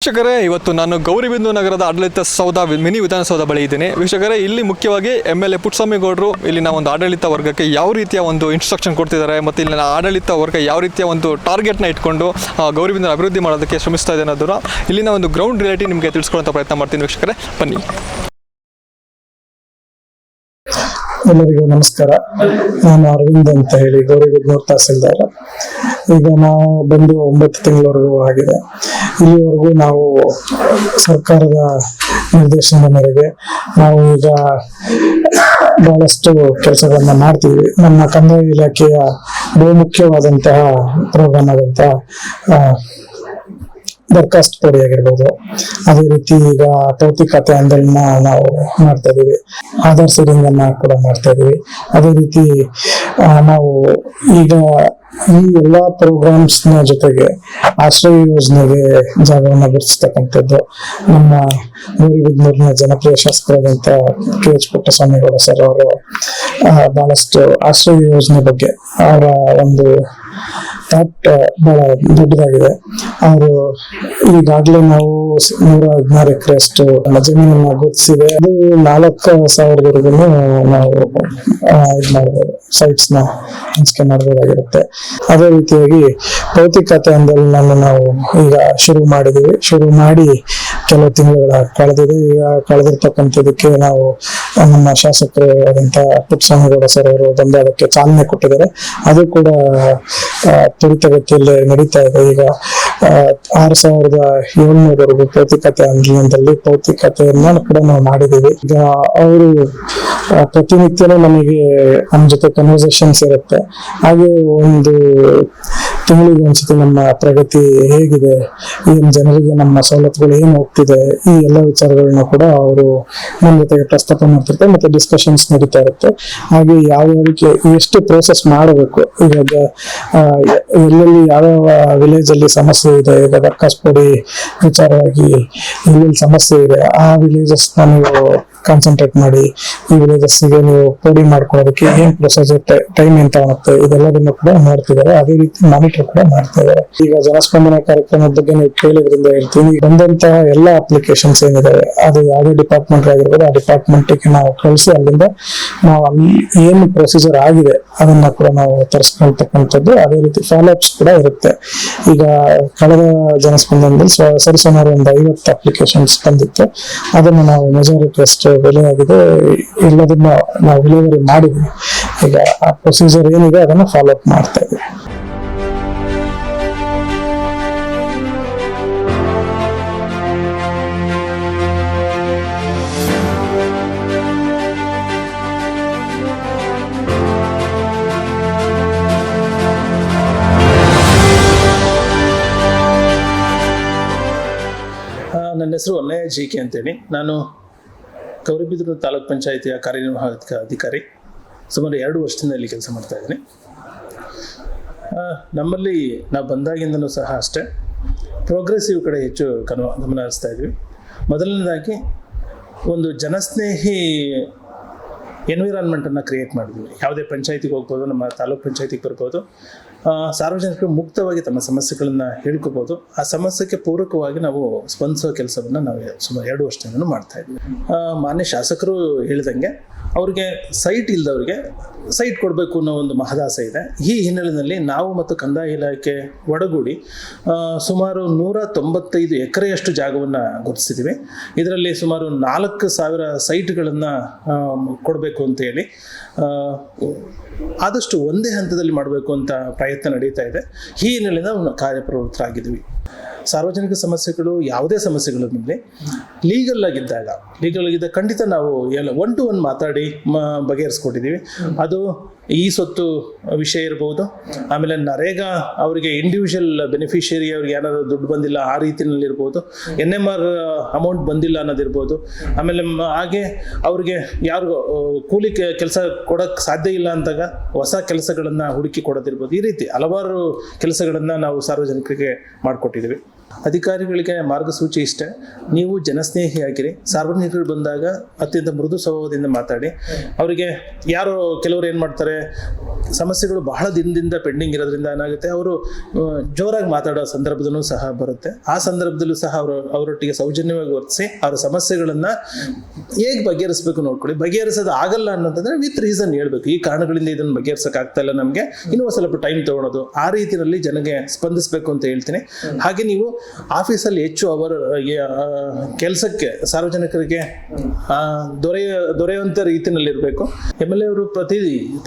ವೀಕ್ಷಕರೇ, ಇವತ್ತು ನಾನು ಗೌರಿಬಿದನೂರು ನಗರದ ಆಡಳಿತ ಸೌಧ ಮಿನಿ ವಿಧಾನಸೌಧ ಬಳಿ ಇದ್ದೀನಿ. ವೀಕ್ಷಕರೇ, ಇಲ್ಲಿ ಮುಖ್ಯವಾಗಿ MLA ಪುಟ್ಟಸ್ವಾಮಿ ಗೌಡರು ಇಲ್ಲಿನ ಒಂದು ಆಡಳಿತ ವರ್ಗಕ್ಕೆ ಯಾವ ರೀತಿಯ ಒಂದು ಇನ್ಸ್ಟ್ರಕ್ಷನ್ ಕೊಡ್ತಿದ್ದಾರೆ ಮತ್ತು ಇಲ್ಲಿನ ಆಡಳಿತ ವರ್ಗ ಯಾವ ರೀತಿಯ ಒಂದು ಟಾರ್ಗೆಟ್ನ ಇಟ್ಕೊಂಡು ಗೌರಿಬಿದನೂರು ಅಭಿವೃದ್ಧಿ ಮಾಡೋದಕ್ಕೆ ಶ್ರಮಿಸ್ತಾ ಇದೆ ಅನ್ನೋದನ್ನು ಇಲ್ಲಿನ ಒಂದು ಗ್ರೌಂಡ್ ರಿಯಾಲಿಟಿ ನಿಮಗೆ ತಿಳಿಸ್ಕೊಳ್ಳೋ ಪ್ರಯತ್ನ ಮಾಡ್ತೀನಿ. ವೀಕ್ಷಕರೇ, ಬನ್ನಿ. ಎಲ್ಲರಿಗೂ ನಮಸ್ಕಾರ. ನಾನು ಅರವಿಂದ್ ಅಂತ ಹೇಳಿ ಗೌರಿಬಿದನೂರು ತಹಸೀಲ್ದಾರ್. ಈಗ ನಾವು ಬಂದು 9 ತಿಂಗಳವರೆಗೂ ಆಗಿದೆ. ಇಲ್ಲಿವರೆಗೂ ನಾವು ಸರ್ಕಾರದ ನಿರ್ದೇಶನದ ಮೇರೆಗೆ ನಾವು ಈಗ ಬಹಳಷ್ಟು ಕೆಲಸಗಳನ್ನ ಮಾಡ್ತೀವಿ. ನಮ್ಮ ಕಂದಾಯ ಇಲಾಖೆಯ ಬಹುಮುಖ್ಯವಾದಂತಹ ಪ್ರೋಗ್ರಾಮ್ ಆದಂತಹ ದರ್ಖಾಸ್ತು ಪಡಿ ಆಗಿರ್ಬೋದು, ಅದೇ ರೀತಿ ಈಗ ಪೌತಿ ಖಾತೆ ಆಂದೋಲನ ನಾವು ಮಾಡ್ತಾ ಇದೀವಿ, ಆಧಾರ್ ಸೀಡಿಂಗ್ ಅನ್ನ ಕೂಡ ಮಾಡ್ತಾ ಇದೀವಿ. ಅದೇ ರೀತಿ ನಾವು ಈಗ ಈ ಎಲ್ಲಾ ಪ್ರೋಗ್ರಾಮ್ಸ್ ನ ಜೊತೆಗೆ ಆಶ್ರಯ ಯೋಜನೆಗೆ ಜಾಗವನ್ನು ಗುರುತಿಸ್ತಕ್ಕಂಥದ್ದು ನಮ್ಮ ಗೌರಿಬಿದನೂರಿನ ಜನಪ್ರಿಯ ಶಾಸಕರಾದಂತ KH ಪುಟ್ಟಸ್ವಾಮಿಗೌಡ ಸರ್ ಅವರು ಬಹಳಷ್ಟು ಆಶ್ರಯ ಯೋಜನೆ ಬಗ್ಗೆ ಅವರ ಒಂದು ಥಾಟ್ ಬಹಳ ದೊಡ್ಡದಾಗಿದೆ. ಅವರು ಈಗಾಗಲೇ ನಾವು 116 ಎಕರೆಯಷ್ಟು ಜಮೀನನ್ನ ಗುರುತಿಸಿದೆ. ಅದು 4,000ವರೆಗೂ ನಾವು ಇದು ಮಾಡಬಹುದು, ಸೈಟ್ಸ್ ನ ಹಂಚಿಕೆ ಮಾಡಬಹುದಾಗಿರುತ್ತೆ. ಅದೇ ರೀತಿಯಾಗಿ ಪೌತಿ ಖಾತೆ ಆಂದೋಲನ ನಾವು ಈಗ ಶುರು ಮಾಡಿದೀವಿ. ಶುರು ಮಾಡಿ ಕೆಲವು ತಿಂಗಳ ಕಳೆದಿದೆ. ಈಗ ಕಳೆದಿರ್ತಕ್ಕಂಥದಕ್ಕೆ ನಾವು ನಮ್ಮ ಶಾಸಕರು ಆದಂತ ಪುಟ್ಟಸ್ವಾಮಿಗೌಡ ಸರ್ ಅವರು ಬಂದು ಅದಕ್ಕೆ ಚಾಲನೆ ಕೊಟ್ಟಿದ್ದಾರೆ. ಅದು ಕೂಡ ತ್ವರಿತಗತಿಯಲ್ಲಿ ನಡೀತಾ ಇದೆ. ಈಗ 6,700ವರೆಗೂ ಪೌತಿ ಖಾತೆ ಆಂದೋಲನದಲ್ಲಿ ಪೌತಿ ಖಾತೆಯನ್ನ ಕೂಡ ನಾವು ಮಾಡಿದೀವಿ. ಈಗ ಅವರು ಪ್ರತಿನಿತ್ಯನೂ ನಮಗೆ ನಮ್ಮ ಜೊತೆ ಕನ್ವರ್ಸೇಷನ್ಸ್ ಇರುತ್ತೆ. ಹಾಗೆ ಒಂದು ತಿಂಗಳಿಗೆ ಒಂದ್ಸತಿ ನಮ್ಮ ಪ್ರಗತಿ ಹೇಗಿದೆ, ಏನ್ ಜನರಿಗೆ ನಮ್ಮ ಸವಲತ್ತುಗಳು ಏನ್ ಹೋಗ್ತಿದೆ, ಈ ಎಲ್ಲ ವಿಚಾರಗಳನ್ನ ಕೂಡ ಅವರು ನಮ್ಮ ಜೊತೆಗೆ ಪ್ರಸ್ತಾಪ ಮಾಡ್ತಿರ್ತಾರೆ. ಮತ್ತೆ ಡಿಸ್ಕಷನ್ಸ್ ನಡೀತಾ ಇರುತ್ತೆ. ಹಾಗೆ ಯಾವ ಎಷ್ಟು ಪ್ರೋಸೆಸ್ ಮಾಡಬೇಕು, ಇವಾಗ ಎಲ್ಲೆಲ್ಲಿ ಯಾವ್ಯಾವ ವಿಲೇಜ್ ಅಲ್ಲಿ ಸಮಸ್ಯೆ ಇದೆ, ಈಗ ದರ್ಖಾಸ್ತು ಪಡಿ ವಿಚಾರವಾಗಿ ಎಲ್ಲೆಲ್ಲಿ ಸಮಸ್ಯೆ ಇದೆ ಆ ವಿಲೇಜಸ್ ನೀವು ಕಾನ್ಸಂಟ್ರೇಟ್ ಮಾಡಿ ಈ ವಿಲೇಜಸ್ ಗೆ ನೀವು ಪಡಿ ಮಾಡ್ಕೊಳ್ಳೋದಕ್ಕೆ ಏನ್ ಪ್ರೊಸೀಜರ್ ಟೈಮ್ ಏನ್ ತಗೊಳುತ್ತೆ ಇದೆಲ್ಲದನ್ನು ಕೂಡ ನೋಡ್ತಿದ್ದಾರೆ. ಅದೇ ರೀತಿ ಮಾನಿಟರ್ ಕೂಡ ಮಾಡ್ತಾ ಇದ್ದಾರೆ. ಈಗ ಜನಸ್ಪಂದನ ಕಾರ್ಯಕ್ರಮದ ಬಗ್ಗೆ ನೀವು ಕೇಳಿದ್ರಿಂದ ಹೇಳ್ತೀನಿ, ಬಂದಂತಹ ಎಲ್ಲಾ ಅಪ್ಲಿಕೇಶನ್ಸ್ ಏನಿದಾವೆ ಅದು ಯಾವುದೇ ಡಿಪಾರ್ಟ್ಮೆಂಟ್ ಆಗಿರ್ಬೋದು ಆ ಡಿಪಾರ್ಟ್ಮೆಂಟ್ ಗೆ ನಾವು ಕಳಿಸಿ ಅಲ್ಲಿಂದ ನಾವು ಅಲ್ಲಿ ಏನು ಪ್ರೊಸೀಜರ್ ಆಗಿದೆ ಅದನ್ನ ಕೂಡ ನಾವು ತರಿಸ್ಕೊಳ್ತಕ್ಕಂಥದ್ದು. ಅದೇ ರೀತಿ ಫಾಲೋ ಅಪ್ಸ್ ಕೂಡ ಇರುತ್ತೆ. ಈಗ ಕಳೆದ ಜನಸ್ಪಂದನದಲ್ಲಿ ಸರಿಸುಮಾರು ಒಂದು 50 ಅಪ್ಲಿಕೇಶನ್ಸ್ ಬಂದಿತ್ತು. ಅದನ್ನು ನಾವು ಮೆಜಾರಿಟಿ ಅಷ್ಟು ಬೆಲೆ ಆಗಿದೆ, ಎಲ್ಲದನ್ನ ನಾವು ವಿಲೇವರಿ ಮಾಡಿದ್ವಿ. ಈಗ ಆ ಪ್ರೊಸೀಜರ್ ಏನಿದೆ ಅದನ್ನ ಫಾಲೋ ಅಪ್ ಮಾಡ್ತಾ ಇದ್ದೀವಿ. ನನ್ನ ಹೆಸರು ಒನ್ನಯ್ಯ GK ಅಂತೇಳಿ. ನಾನು ಗೌರಿಬಿದನೂರು ತಾಲೂಕ್ ಪಂಚಾಯಿತಿಯ ಕಾರ್ಯನಿರ್ವಾಹಕ ಅಧಿಕಾರಿ. ಸುಮಾರು 2 ವರ್ಷದಿಂದ ಇಲ್ಲಿ ಕೆಲಸ ಮಾಡ್ತಾ ಇದ್ದೀನಿ. ನಮ್ಮಲ್ಲಿ ನಾವು ಬಂದಾಗಿಂದನೂ ಸಹ ಅಷ್ಟೇ ಪ್ರೋಗ್ರೆಸಿವ್ ಕಡೆ ಹೆಚ್ಚು ಗಮನ ಹರಿಸ್ತಾ ಇದ್ವಿ. ಮೊದಲನೇದಾಗಿ ಒಂದು ಜನಸ್ನೇಹಿ ಎನ್ವಿರಾನ್ಮೆಂಟನ್ನು ಕ್ರಿಯೇಟ್ ಮಾಡಿದ್ವಿ. ಯಾವುದೇ ಪಂಚಾಯತಿಗೆ ಹೋಗ್ಬೋದು, ನಮ್ಮ ತಾಲೂಕ್ ಪಂಚಾಯತಿಗೆ ಬರ್ಬೋದು, ಸಾರ್ವಜನಿಕರು ಮುಕ್ತವಾಗಿ ತಮ್ಮ ಸಮಸ್ಯೆಗಳನ್ನು ಹೇಳ್ಕೋಬೋದು. ಆ ಸಮಸ್ಯೆಗೆ ಪೂರಕವಾಗಿ ನಾವು ಸ್ಪಂದಿಸೋ ಕೆಲಸವನ್ನು ನಾವು ಸುಮಾರು 2 ವರ್ಷದಿಂದ ಮಾಡ್ತಾ ಇದ್ವಿ. ಮಾನ್ಯ ಶಾಸಕರು ಹೇಳಿದಂಗೆ ಅವ್ರಿಗೆ ಸೈಟ್ ಇಲ್ಲದವ್ರಿಗೆ ಸೈಟ್ ಕೊಡಬೇಕು ಅನ್ನೋ ಒಂದು ಮಹದಾಸೆ ಇದೆ. ಈ ಹಿನ್ನೆಲೆಯಲ್ಲಿ ನಾವು ಮತ್ತು ಕಂದಾಯ ಇಲಾಖೆ ಒಡಗೂಡಿ ಸುಮಾರು 195 ಎಕರೆಯಷ್ಟು ಜಾಗವನ್ನು ಗುರುತಿಸಿದ್ದೀವಿ. ಇದರಲ್ಲಿ ಸುಮಾರು 4,000 ಸೈಟ್ಗಳನ್ನು ಕೊಡಬೇಕು ಅಂತೇಳಿ ಆದಷ್ಟು ಒಂದೇ ಹಂತದಲ್ಲಿ ಮಾಡಬೇಕು ಅಂತ ಪ್ರಯತ್ನ ನಡೀತಾ ಇದೆ. ಈ ಹಿನ್ನೆಲೆಯಿಂದ ನಾವು ಕಾರ್ಯಪ್ರವೃತ್ತರಾಗಿದ್ವಿ. ಸಾರ್ವಜನಿಕ ಸಮಸ್ಯೆಗಳು ಯಾವುದೇ ಸಮಸ್ಯೆಗಳ ಮೇಲೆ ಲೀಗಲ್ ಆಗಿದ್ದಾಗ ಖಂಡಿತ ನಾವು ಎಲ್ಲ 1 to 1 ಮಾತಾಡಿ ಬಗೆಹರಿಸ್ಕೊಟ್ಟಿದ್ದೀವಿ. ಅದು ಈ ಸೊತ್ತು ವಿಷಯ ಇರ್ಬೋದು, ಆಮೇಲೆ ನರೇಗಾ ಅವರಿಗೆ ಇಂಡಿವಿಜುವಲ್ ಬೆನಿಫಿಷಿಯರಿ ಅವ್ರಿಗೆ ಏನಾದ್ರು ದುಡ್ಡು ಬಂದಿಲ್ಲ ಆ ರೀತಿಯಲ್ಲಿ ಇರ್ಬೋದು, NMR ಅಮೌಂಟ್ ಬಂದಿಲ್ಲ ಅನ್ನೋದಿರ್ಬೋದು, ಆಮೇಲೆ ಹಾಗೆ ಅವ್ರಿಗೆ ಯಾರು ಕೂಲಿ ಕೆಲಸ ಕೊಡೋಕ್ಕೆ ಸಾಧ್ಯ ಇಲ್ಲ ಅಂದಾಗ ಹೊಸ ಕೆಲಸಗಳನ್ನು ಹುಡುಕಿ ಕೊಡೋದಿರ್ಬೋದು. ಈ ರೀತಿ ಹಲವಾರು ಕೆಲಸಗಳನ್ನು ನಾವು ಸಾರ್ವಜನಿಕರಿಗೆ ಮಾಡಿಕೊಟ್ಟಿದ್ದೀವಿ. ಅಧಿಕಾರಿಗಳಿಗೆ ಮಾರ್ಗಸೂಚಿ ಇಷ್ಟೇ, ನೀವು ಜನಸ್ನೇಹಿಯಾಗಿರಿ, ಸಾರ್ವಜನಿಕರು ಬಂದಾಗ ಅತ್ಯಂತ ಮೃದು ಸ್ವಭಾವದಿಂದ ಮಾತಾಡಿ. ಅವರಿಗೆ ಯಾರು ಕೆಲವರು ಏನು ಮಾಡ್ತಾರೆ, ಸಮಸ್ಯೆಗಳು ಬಹಳ ದಿನದಿಂದ ಪೆಂಡಿಂಗ್ ಇರೋದ್ರಿಂದ ಏನಾಗುತ್ತೆ, ಅವರು ಜೋರಾಗಿ ಮಾತಾಡೋ ಸಂದರ್ಭದಲ್ಲೂ ಸಹ ಬರುತ್ತೆ. ಆ ಸಂದರ್ಭದಲ್ಲೂ ಸಹ ಅವರೊಟ್ಟಿಗೆ ಸೌಜನ್ಯವಾಗಿ ವರ್ತಿಸಿ ಅವರ ಸಮಸ್ಯೆಗಳನ್ನು ಹೇಗೆ ಬಗೆಹರಿಸಬೇಕು ನೋಡ್ಕೊಳ್ಳಿ. ಬಗೆಹರಿಸೋದು ಆಗಲ್ಲ ಅನ್ನೋದಂದ್ರೆ ವಿತ್ ರೀಸನ್ ಹೇಳ್ಬೇಕು, ಈ ಕಾರಣಗಳಿಂದ ಇದನ್ನು ಬಗೆಹರಿಸೋಕೆ ಆಗ್ತಾ ಇಲ್ಲ, ನಮಗೆ ಇನ್ನೂ ಸ್ವಲ್ಪ ಟೈಮ್ ತೊಗೊಳೋದು, ಆ ರೀತಿಯಲ್ಲಿ ಜನಗೆ ಸ್ಪಂದಿಸಬೇಕು ಅಂತ ಹೇಳ್ತೀನಿ. ಹಾಗೆ ನೀವು ಆಫೀಸಲ್ಲಿ ಹೆಚ್ಚು ಕೆಲಸಕ್ಕೆ ಸಾರ್ವಜನಿಕರಿಗೆ ದೊರೆಯುವಂಥ ರೀತಿಯಲ್ಲಿರಬೇಕು. MLA ಅವರು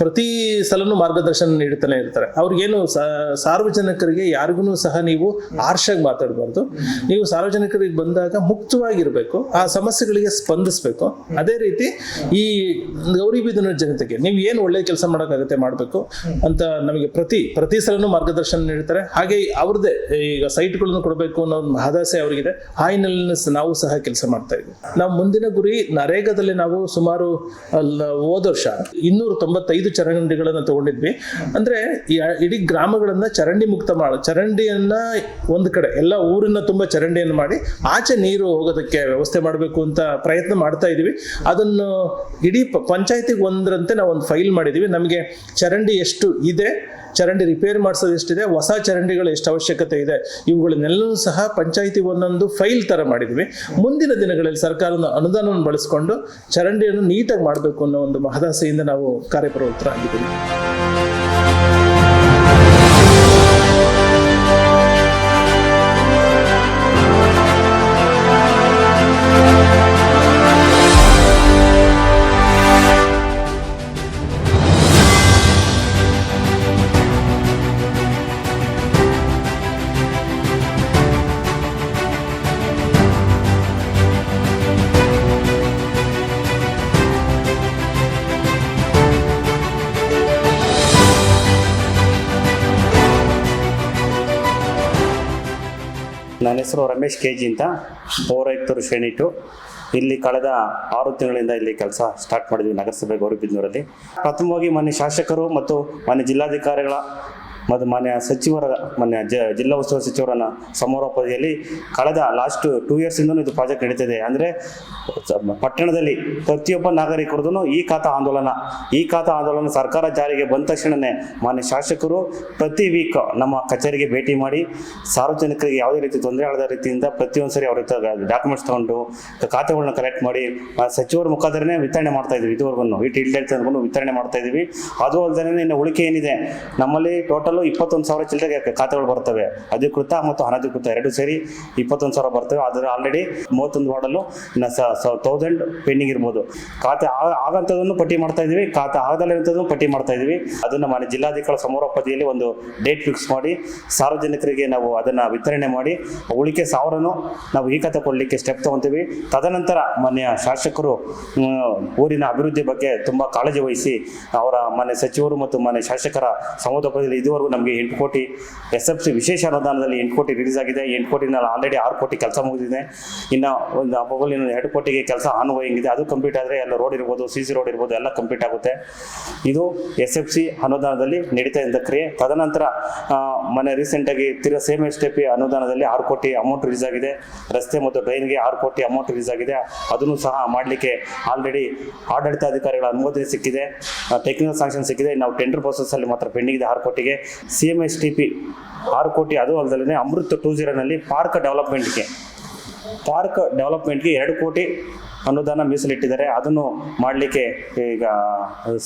ಪ್ರತಿ ಸಲನೂ ಮಾರ್ಗದರ್ಶನ ನೀಡುತ್ತಾನೆ ಇರ್ತಾರೆ. ಅವ್ರಿಗೇನು ಸಾರ್ವಜನಿಕರಿಗೆ ಯಾರಿಗೂ ಸಹ ನೀವು ಆರ್ಷಾಗಿ ಮಾತಾಡಬಾರ್ದು. ನೀವು ಸಾರ್ವಜನಿಕರಿಗೆ ಬಂದಾಗ ಮುಕ್ತವಾಗಿರಬೇಕು, ಆ ಸಮಸ್ಯೆಗಳಿಗೆ ಸ್ಪಂದಿಸಬೇಕು. ಅದೇ ರೀತಿ ಈ ಗೌರಿಬಿದನೂರು ಜನತೆಗೆ ನೀವು ಏನು ಒಳ್ಳೆ ಕೆಲಸ ಮಾಡೋಕ್ಕಾಗುತ್ತೆ ಮಾಡಬೇಕು ಅಂತ ನಮಗೆ ಪ್ರತಿ ಸಲನೂ ಮಾರ್ಗದರ್ಶನ ನೀಡ್ತಾರೆ. ಹಾಗೆ ಅವ್ರದ್ದೇ ಈಗ ಸೈಟ್ಗಳನ್ನು ಕೊಡಬೇಕು ಅನ್ನೋ ಮಹದಾಸೆ ಅವರಿಗಿದೆ. ಆ ಹಿನ್ನೆಲೆಯಲ್ಲಿ ನಾವು ಸಹ ಕೆಲಸ ಮಾಡ್ತಾ ಇದ್ವಿ. ನಾವು ಮುಂದಿನ ಗುರಿ ನರೇಗಾದಲ್ಲಿ ನಾವು ಸುಮಾರು ಹೋದ ವರ್ಷ 295 ಚರಂಡಿಗಳನ್ನು ತಗೊಂಡಿದ್ವಿ. ಅಂದ್ರೆ ಇಡೀ ಗ್ರಾಮಗಳನ್ನ ಚರಂಡಿ ಮುಕ್ತ ಚರಂಡಿಯನ್ನ ಒಂದು ಕಡೆ ಎಲ್ಲ ಊರಿನ ತುಂಬ ಚರಂಡಿಯನ್ನು ಮಾಡಿ ಆಚೆ ನೀರು ಹೋಗೋದಕ್ಕೆ ವ್ಯವಸ್ಥೆ ಮಾಡಬೇಕು ಅಂತ ಪ್ರಯತ್ನ ಮಾಡ್ತಾ ಇದೀವಿ. ಅದನ್ನು ಇಡೀ ಪಂಚಾಯತಿಗೆ ಒಂದರಂತೆ ನಾವು ಒಂದು ಫೈಲ್ ಮಾಡಿದೀವಿ. ನಮಗೆ ಚರಂಡಿ ಎಷ್ಟು ಇದೆ, ಚರಂಡಿ ರಿಪೇರಿ ಮಾಡಿಸೋದು ಎಷ್ಟಿದೆ, ಹೊಸ ಚರಂಡಿಗಳು ಎಷ್ಟು ಅವಶ್ಯಕತೆ ಇದೆ, ಇವುಗಳನ್ನೆಲ್ಲವೂ ಸಹ ಪಂಚಾಯಿತಿ ಒಂದೊಂದು ಫೈಲ್ ಥರ ಮಾಡಿದ್ವಿ. ಮುಂದಿನ ದಿನಗಳಲ್ಲಿ ಸರ್ಕಾರದ ಅನುದಾನವನ್ನು ಬಳಸಿಕೊಂಡು ಚರಂಡಿಯನ್ನು ನೀಟಾಗಿ ಮಾಡಬೇಕು ಅನ್ನೋ ಒಂದು ಮಹದಾಸೆಯಿಂದ ನಾವು ಕಾರ್ಯಪ್ರವೃತ್ತರಾಗಿದ್ದೀವಿ. ನನ್ನ ಹೆಸರು ರಮೇಶ್ KG ಅಂತ, ಪೌರಾಯುಕ್ತರು ಶ್ರೇಣಿ 2. ಇಲ್ಲಿ ಕಳೆದ 6 ತಿಂಗಳಿಂದ ಇಲ್ಲಿ ಕೆಲಸ ಸ್ಟಾರ್ಟ್ ಮಾಡಿದ್ವಿ ನಗರಸಭೆ ಗೌರಿಬಿದನೂರಲ್ಲಿ. ಪ್ರಥಮವಾಗಿ ಮಾನ್ಯ ಶಾಸಕರು ಮತ್ತು ಮಾನ್ಯ ಜಿಲ್ಲಾಧಿಕಾರಿಗಳ ಮತ್ತು ಮಾನ್ಯ ಸಚಿವರ ಜಿಲ್ಲಾ ಉಸ್ತುವಾರಿ ಸಚಿವರನ್ನ ಸಮಾರೋಪದಲ್ಲಿ ಕಳೆದ ಲಾಸ್ಟ್ 2 ಇಯರ್ಸಿಂದನೂ ಇದು ಪ್ರಾಜೆಕ್ಟ್ ನಡೀತಿದೆ. ಅಂದರೆ ಪಟ್ಟಣದಲ್ಲಿ ಪ್ರತಿಯೊಬ್ಬ ನಾಗರಿಕರದ್ದು ಈ ಖಾತಾ ಆಂದೋಲನ ಸರ್ಕಾರ ಜಾರಿಗೆ ಬಂದ ತಕ್ಷಣವೇ ಮಾನ್ಯ ಶಾಸಕರು ಪ್ರತಿ ವೀಕ್ ನಮ್ಮ ಕಚೇರಿಗೆ ಭೇಟಿ ಮಾಡಿ ಸಾರ್ವಜನಿಕರಿಗೆ ಯಾವುದೇ ರೀತಿ ತೊಂದರೆ ಆಗದ ರೀತಿಯಿಂದ ಪ್ರತಿಯೊಂದು ಸರಿ ಅವ್ರ ಡಾಕ್ಯುಮೆಂಟ್ಸ್ ತಗೊಂಡು ಖಾತೆಗಳನ್ನ ಕಲೆಕ್ಟ್ ಮಾಡಿ ಸಚಿವರ ಮುಖಾಂತರನೇ ವಿತರಣೆ ಮಾಡ್ತಾ ಇದ್ವಿ. ಇದುವರೆಗೂ ವಿತರಣೆ ಮಾಡ್ತಾ ಇದ್ವಿ. ಅದು ಅಲ್ಲದೆ ಇನ್ನು ಉಳಿಕೆ ಏನಿದೆ ನಮ್ಮಲ್ಲಿ ಟೋಟಲ್ 21,000 ಚಿಲ್ಲರೆ ಖಾತೆಗಳು ಬರ್ತವೆ, ಅಧಿಕೃತ ಮತ್ತು ಅನಧಿಕೃತ ಎರಡು ಸೇರಿ 21,000 ಬರ್ತವೆ. ಅದರ ಆಲ್ರೆಡಿ 31 ವಾರ್ಡಲ್ಲೂ 1000 ಪೆಂಡಿಂಗ್ ಇರ್ಬೋದು. ಖಾತೆ ಆಗಂಥದನ್ನು ಪಟ್ಟಿ ಮಾಡ್ತಾ ಇದೀವಿ, ಖಾತೆ ಆಗದಲ್ಲಿರುವಂಥದ್ದನ್ನು ಪಟ್ಟಿ ಮಾಡ್ತಾ ಇದೀವಿ. ಅದನ್ನು ಮಾನ್ಯ ಜಿಲ್ಲಾಧಿಕಾರಿ ಸಮಾರೋಪಾದಿಯಲ್ಲಿ ಒಂದು ಡೇಟ್ ಫಿಕ್ಸ್ ಮಾಡಿ ಸಾರ್ವಜನಿಕರಿಗೆ ನಾವು ಅದನ್ನು ವಿತರಣೆ ಮಾಡಿ ಉಳಿಕೆ 1000 ನಾವು ಈ ಖಾತೆ ಕೊಡಲಿಕ್ಕೆ ಸ್ಟೆಪ್ ತಗೊಂತೀವಿ. ತದನಂತರ ಮಾನ್ಯ ಶಾಸಕರು ಊರಿನ ಅಭಿವೃದ್ಧಿ ಬಗ್ಗೆ ತುಂಬ ಕಾಳಜಿ ವಹಿಸಿ ಅವರ ಮಾನ್ಯ ಸಚಿವರು ಮತ್ತು ಮಾನ್ಯ ಶಾಸಕರ ಸಮಾರೋಪದಲ್ಲಿ ಇದುವರೆಗೂ ನಮಗೆ 8 ಕೋಟಿ SFC ವಿಶೇಷ ಅನುದಾನದಲ್ಲಿ 8 ಕೋಟಿ ರಿಲೀಸ್ ಆಗಿದೆ. 8 ಕೋಟಿನಲ್ಲಿ ಆಲ್ರೆಡಿ 6 ಕೋಟಿ ಕೆಲಸ ಮುಗಿದಿದೆ. ಇನ್ನು ಒಂದು ಹಬ್ಬದಲ್ಲಿ 2 ಕೋಟಿಗೆ ಕೆಲಸ ಆನ್ಗೋಯಿಂಗ್ ಇದೆ. ಅದು ಕಂಪ್ಲೀಟ್ ಆದರೆ ಎಲ್ಲ ರೋಡ್ ಇರ್ಬೋದು, CC ರೋಡ್ ಇರ್ಬೋದು, ಎಲ್ಲ ಕಂಪ್ಲೀಟ್ ಆಗುತ್ತೆ. ಇದು SFC ಅನುದಾನದಲ್ಲಿ ನಡೀತಾ ಇದ್ದ ಕ್ರಿಯೆ. ತದನಂತರ ಮೊನ್ನೆ ರೀಸೆಂಟಾಗಿ ಸೇಮ್ STP ಅನುದಾನದಲ್ಲಿ 6 ಕೋಟಿ ಅಮೌಂಟ್ ರಿಲೀಸ್ ಆಗಿದೆ. ರಸ್ತೆ ಮತ್ತು ಡ್ರೈನ್ಗೆ 6 ಕೋಟಿ ಅಮೌಂಟ್ ರಿಲೀಸ್ ಆಗಿದೆ. ಅದನ್ನು ಸಹ ಮಾಡಲಿಕ್ಕೆ ಆಲ್ರೆಡಿ ಆಡಳಿತಾಧಿಕಾರಿಗಳ ಅನುಮೋದನೆ ಸಿಕ್ಕಿದೆ, ಟೆಕ್ನಿಕಲ್ ಸ್ಯಾಂಕ್ಷನ್ ಸಿಕ್ಕಿದೆ. ನಾವು ಟೆಂಡರ್ ಪ್ರೊಸೆಸ್ ಅಲ್ಲಿ ಮಾತ್ರ ಪೆಂಡಿಂಗ್ ಇದೆ 6 ಕೋಟಿಗೆ. CM STP 6 ಕೋಟಿ. ಅದು ಅಲ್ಲದೆ ಅಮೃತ್ 20ನಲ್ಲಿ ಪಾರ್ಕ್ ಡೆವಲಪ್ಮೆಂಟ್ಗೆ 2 ಕೋಟಿ ಅನುದಾನ ಮೀಸಲಿಟ್ಟಿದ್ದಾರೆ. ಅದನ್ನು ಮಾಡಲಿಕ್ಕೆ ಈಗ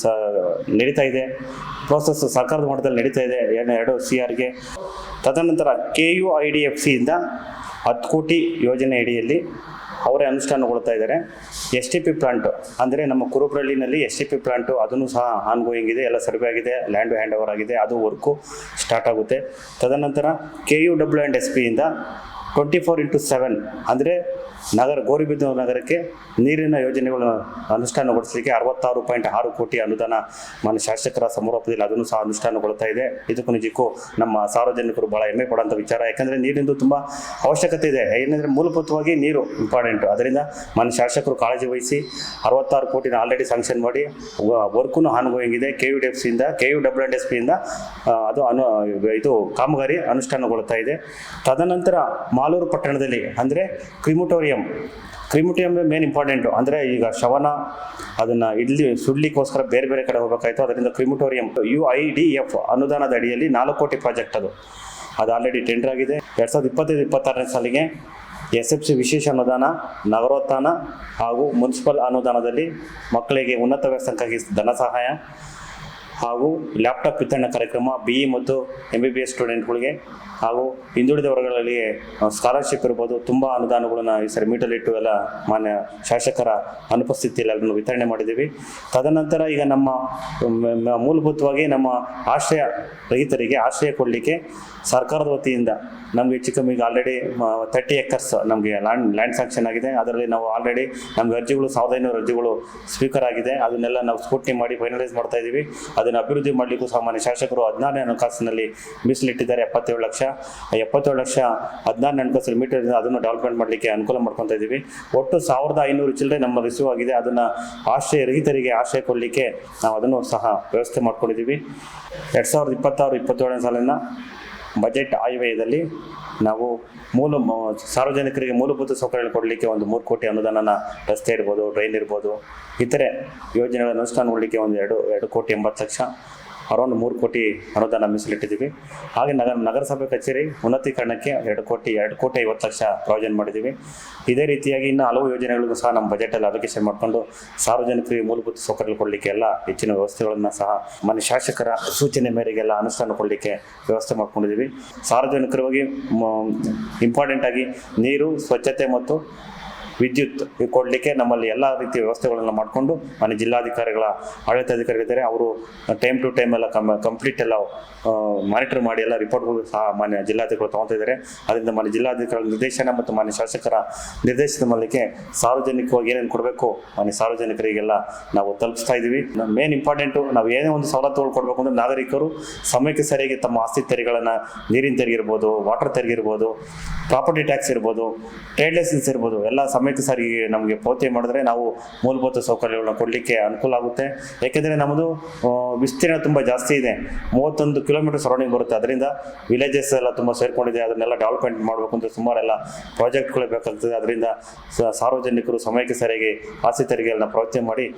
ನಡೀತಾ ಇದೆ, ಪ್ರೋಸೆಸ್ ಸರ್ಕಾರದ ಮಟ್ಟದಲ್ಲಿ ನಡೀತಾ ಇದೆ 2 CRಗೆ. ತದನಂತರ KUIDFC ಇಂದ 10 ಕೋಟಿ ಯೋಜನೆ ಅಡಿಯಲ್ಲಿ ಅವರೇ ಅನುಷ್ಠಾನಗೊಳ್ತಾ ಇದ್ದಾರೆ. STP ಪ್ಲಾಂಟ್ ಅಂದರೆ ನಮ್ಮ ಕುರುಬ್ರಳ್ಳಿನಲ್ಲಿ STP ಪ್ಲಾಂಟು ಅದನ್ನು ಸಹ ಆನ್ಗೋಯಿಂಗ್ ಇದೆ, ಎಲ್ಲ ಸರ್ವೆ ಆಗಿದೆ, ಲ್ಯಾಂಡ್ ಹ್ಯಾಂಡ್ ಓವರ್ ಆಗಿದೆ, ಅದು ವರ್ಕು ಸ್ಟಾರ್ಟ್ ಆಗುತ್ತೆ. ತದನಂತರ KUW&SP ಇಂದ 24x7 ಅಂದರೆ ಗೌರಿಬಿದನೂರು ನಗರಕ್ಕೆ ನೀರಿನ ಯೋಜನೆಗಳನ್ನು ಅನುಷ್ಠಾನಗೊಳಿಸಲಿಕ್ಕೆ 66.6 ಕೋಟಿ ಅನುದಾನ ಮಾನ್ಯ ಶಾಸಕರ ಸಮಾರೋಪದಲ್ಲಿ ಅದನ್ನು ಸಹ ಅನುಷ್ಠಾನಗೊಳ್ತಾ ಇದೆ. ಇದಕ್ಕೂ ನಿಜಕ್ಕೂ ನಮ್ಮ ಸಾರ್ವಜನಿಕರು ಬಹಳ ಹೆಮ್ಮೆ ಪಡುವಂಥ ವಿಚಾರ. ಯಾಕಂದರೆ ನೀರಿಂದು ತುಂಬ ಅವಶ್ಯಕತೆ ಇದೆ. ಏನಂದರೆ ಮೂಲಭೂತವಾಗಿ ನೀರು ಇಂಪಾರ್ಟೆಂಟು. ಅದರಿಂದ ಮಾನ್ಯ ಶಾಸಕರು ಕಾಳಜಿ ವಹಿಸಿ 66 ಕೋಟಿನ ಆಲ್ರೆಡಿ ಸ್ಯಾಂಕ್ಷನ್ ಮಾಡಿ ವರ್ಕೂ ಆನ್ಗೋಯಿಂಗ್ ಇದೆ. KUWSP-ಯಿಂದ ಇದು ಕಾಮಗಾರಿ ಅನುಷ್ಠಾನಗೊಳ್ತಾ ಇದೆ. ತದನಂತರ ಮಾಲೂರು ಪಟ್ಟಣದಲ್ಲಿ ಅಂದರೆ ಕ್ರಿಮಿಟೋರಿಯಂ ಮೇನ್ ಇಂಪಾರ್ಟೆಂಟು. ಅಂದರೆ ಈಗ ಶವನ ಅದನ್ನು ಸುಡ್ಲಿಕ್ಕೋಸ್ಕರ ಬೇರೆ ಕಡೆ ಹೋಗಬೇಕಾಯಿತು. ಅದರಿಂದ ಕ್ರಿಮಿಟೋರಿಯಂ UIDF ಅನುದಾನದ ಅಡಿಯಲ್ಲಿ 4 ಕೋಟಿ ಪ್ರಾಜೆಕ್ಟ್ ಅದು ಆಲ್ರೆಡಿ ಟೆಂಡರ್ ಆಗಿದೆ. 2025-26ನೇ ಸಾಲಿಗೆ SFC ವಿಶೇಷ ಅನುದಾನ, ನಗರೋತ್ಥಾನ ಹಾಗೂ ಮುನ್ಸಿಪಲ್ ಅನುದಾನದಲ್ಲಿ ಮಕ್ಕಳಿಗೆ ಉನ್ನತ ವ್ಯಾಸಂಗಕ್ಕಾಗಿ ಧನ ಸಹಾಯ ಹಾಗೂ ಲ್ಯಾಪ್ಟಾಪ್ ವಿತರಣಾ ಕಾರ್ಯಕ್ರಮ BE ಮತ್ತು MBBS ಸ್ಟೂಡೆಂಟ್ಗಳಿಗೆ ಹಾಗೂ ಹಿಂದುಳಿದ ವರ್ಗಗಳಲ್ಲಿ ಸ್ಕಾಲರ್ಶಿಪ್ ಇರ್ಬೋದು. ತುಂಬ ಅನುದಾನಗಳನ್ನು ಈ ಸರಿ ಮೀಟಲಿಟ್ಟು ಎಲ್ಲ ಮಾನ್ಯ ಶಾಸಕರ ಅನುಪಸ್ಥಿತಿಯಲ್ಲಿ ಅದನ್ನು ವಿತರಣೆ ಮಾಡಿದ್ದೀವಿ. ತದನಂತರ ಈಗ ನಮ್ಮ ಮೂಲಭೂತವಾಗಿ ನಮ್ಮ ಆಶ್ರಯ ರೈತರಿಗೆ ಆಶ್ರಯ ಕೊಡಲಿಕ್ಕೆ ಸರ್ಕಾರದ ವತಿಯಿಂದ ನಮಗೆ ಚಿಕ್ಕಮ್ಮಿಗೆ ಆಲ್ರೆಡಿ 30 ಎಕರ್ಸ್ ನಮಗೆ ಲ್ಯಾಂಡ್ ಸ್ಯಾಂಕ್ಷನ್ ಆಗಿದೆ. ಅದರಲ್ಲಿ ನಾವು ಆಲ್ರೆಡಿ ನಮಗೆ ಅರ್ಜಿಗಳು 1500 ಅರ್ಜಿಗಳು ಸ್ವೀಕಾರ ಆಗಿದೆ. ಅದನ್ನೆಲ್ಲ ನಾವು ಸ್ಕ್ರೂಟಿನಿ ಮಾಡಿ ಫೈನಲೈಸ್ ಮಾಡ್ತಾ ಇದ್ದೀವಿ. ಅದನ್ನು ಅಭಿವೃದ್ಧಿ ಮಾಡಲಿಕ್ಕೂ ಸಾಮಾನ್ಯ ಶಾಸಕರು 16ನೇ ಹಣಕಾಸಿನಲ್ಲಿ ಮೀಸಲಿಟ್ಟಿದ್ದಾರೆ 77 ಲಕ್ಷ. 77 ಲಕ್ಷ 16ನೇ ಹಣಕಾಸಲ್ಲಿ ಮೀಟರ್ ಅದನ್ನು ಡೆವಲಪ್ಮೆಂಟ್ ಮಾಡಲಿಕ್ಕೆ ಅನುಕೂಲ ಮಾಡ್ಕೊತಾ ಇದ್ದೀವಿ. ಒಟ್ಟು 1500 ಚಿಲ್ಲರೆ ನಮ್ಮ ರಿಸೀವ್ ಆಗಿದೆ. ಅದನ್ನು ಆಶ್ರಯ ರಹಿತರಿಗೆ ಆಶ್ರಯ ಕೊಡಲಿಕ್ಕೆ ನಾವು ಅದನ್ನು ಸಹ ವ್ಯವಸ್ಥೆ ಮಾಡ್ಕೊಂಡಿದ್ದೀವಿ. 2026-27ನೇ ಸಾಲಿನ ಬಜೆಟ್ ಆಯವ್ಯಯದಲ್ಲಿ ನಾವು ಸಾರ್ವಜನಿಕರಿಗೆ ಮೂಲಭೂತ ಸೌಕರ್ಯಗಳು ಕೊಡಲಿಕ್ಕೆ ಒಂದು 3 ಕೋಟಿ ಅನುದಾನನ ರಸ್ತೆ ಇರ್ಬೋದು, ಟ್ರೈನ್ ಇರ್ಬೋದು, ಇತರೆ ಯೋಜನೆಗಳ ಅನುಷ್ಠಾನಗೊಳ್ಳಲಿಕ್ಕೆ ಒಂದು 2 ಕೋಟಿ 80 ಲಕ್ಷ ಅರೌಂಡ್ 3 ಕೋಟಿ ಅನುದಾನ ಮೀಸಲಿಟ್ಟಿದ್ದೀವಿ. ಹಾಗೆ ನಗರಸಭೆ ಕಚೇರಿ ಉನ್ನತೀಕರಣಕ್ಕೆ 2 ಕೋಟಿ 50 ಲಕ್ಷ ಪ್ರಾವಿಷನ್ ಮಾಡಿದ್ದೀವಿ. ಇದೇ ರೀತಿಯಾಗಿ ಇನ್ನು ಹಲವು ಯೋಜನೆಗಳಿಗೂ ಸಹ ನಮ್ಮ ಬಜೆಟಲ್ಲಿ ಅಲೋಕೇಶನ್ ಮಾಡಿಕೊಂಡು ಸಾರ್ವಜನಿಕರಿಗೆ ಮೂಲಭೂತ ಸೌಕರ್ಯಗಳು ಕೊಡಲಿಕ್ಕೆ ಎಲ್ಲ ಹೆಚ್ಚಿನ ವ್ಯವಸ್ಥೆಗಳನ್ನು ಸಹ ಮಾನ್ಯ ಶಾಸಕರ ಸೂಚನೆ ಮೇರೆಗೆಲ್ಲ ಅನುಷ್ಠಾನ ಕೊಡಲಿಕ್ಕೆ ವ್ಯವಸ್ಥೆ ಮಾಡ್ಕೊಂಡಿದ್ದೀವಿ. ಸಾರ್ವಜನಿಕರಿಗೆ ಇಂಪಾರ್ಟೆಂಟ್ ಆಗಿ ನೀರು, ಸ್ವಚ್ಛತೆ ಮತ್ತು ವಿದ್ಯುತ್ ಕೊಡಲಿಕ್ಕೆ ನಮ್ಮಲ್ಲಿ ಎಲ್ಲ ರೀತಿಯ ವ್ಯವಸ್ಥೆಗಳನ್ನು ಮಾಡಿಕೊಂಡು ಮಾನ್ಯ ಜಿಲ್ಲಾಧಿಕಾರಿಗಳ ಆಡಳಿತಾಧಿಕಾರಿಗಳಿದ್ದಾರೆ. ಅವರು ಟೈಮ್ ಟು ಟೈಮ್ ಎಲ್ಲ ಕಂಪ್ಲೀಟ್ ಎಲ್ಲ ಮಾನಿಟರ್ ಮಾಡಿ ಎಲ್ಲ ರಿಪೋರ್ಟ್ಗಳು ಸಹ ಮಾನ್ಯ ಜಿಲ್ಲಾಧಿಕಾರಿಗಳು ತೊಗೊತಾ ಇದ್ದಾರೆ. ಅದರಿಂದ ಮಾನ್ಯ ಜಿಲ್ಲಾಧಿಕಾರಿಗಳ ನಿರ್ದೇಶನ ಮತ್ತು ಮಾನ್ಯ ಶಾಸಕರ ನಿರ್ದೇಶನದ ಮೂಲಕ ಸಾರ್ವಜನಿಕವಾಗಿ ಏನೇನು ಕೊಡಬೇಕು ಮಾನ್ಯ ಸಾರ್ವಜನಿಕರಿಗೆಲ್ಲ ನಾವು ತಲುಪಿಸ್ತಾ ಇದ್ದೀವಿ. ಮೇನ್ ಇಂಪಾರ್ಟೆಂಟು, ನಾವು ಏನೇ ಒಂದು ಸವಲತ್ತುಗಳು ಕೊಡಬೇಕು ಅಂದರೆ ನಾಗರಿಕರು ಸಮಯಕ್ಕೆ ಸರಿಯಾಗಿ ತಮ್ಮ ಆಸ್ತಿ ತೆರಿಗೆಗಳನ್ನು, ನೀರಿನ ತೆರಿಗೆ ಇರ್ಬೋದು, ವಾಟರ್ ತೆರಿಗೆ ಇರ್ಬೋದು, ಪ್ರಾಪರ್ಟಿ ಟ್ಯಾಕ್ಸ್ ಇರ್ಬೋದು, ಟ್ರೇಡ್ ಲೈಸೆನ್ಸ್ ಇರ್ಬೋದು, ಎಲ್ಲ ಸಮಯಕ್ಕೆ ಸರಿಗೆ ನಮಗೆ ಪಾವತಿ ಮಾಡಿದ್ರೆ ನಾವು ಮೂಲಭೂತ ಸೌಕರ್ಯಗಳನ್ನ ಕೊಡಲಿಕ್ಕೆ ಅನುಕೂಲ ಆಗುತ್ತೆ. ಯಾಕೆಂದರೆ ನಮ್ಮದು ವಿಸ್ತೀರ್ಣ ತುಂಬ ಜಾಸ್ತಿ ಇದೆ, 31 ಕಿಲೋಮೀಟರ್ ಸರೌಂಡಿಂಗ್ ಬರುತ್ತೆ. ಅದರಿಂದ ವಿಲೇಜಸ್ ಎಲ್ಲ ತುಂಬ ಸೇರ್ಕೊಂಡಿದೆ. ಅದನ್ನೆಲ್ಲ ಡೆವಲಪ್ಮೆಂಟ್ ಮಾಡಬೇಕು ಅಂತ ಸುಮಾರೆಲ್ಲ ಪ್ರಾಜೆಕ್ಟ್ಗಳು ಬೇಕಾಗ್ತದೆ. ಅದರಿಂದ ಸಾರ್ವಜನಿಕರು ಸಮಯಕ್ಕೆ ಸರಿಯಾಗಿ ಆಸ್ತಿ ತೆರಿಗೆಗಳನ್ನ ಪಾವತಿ ಮಾಡಿ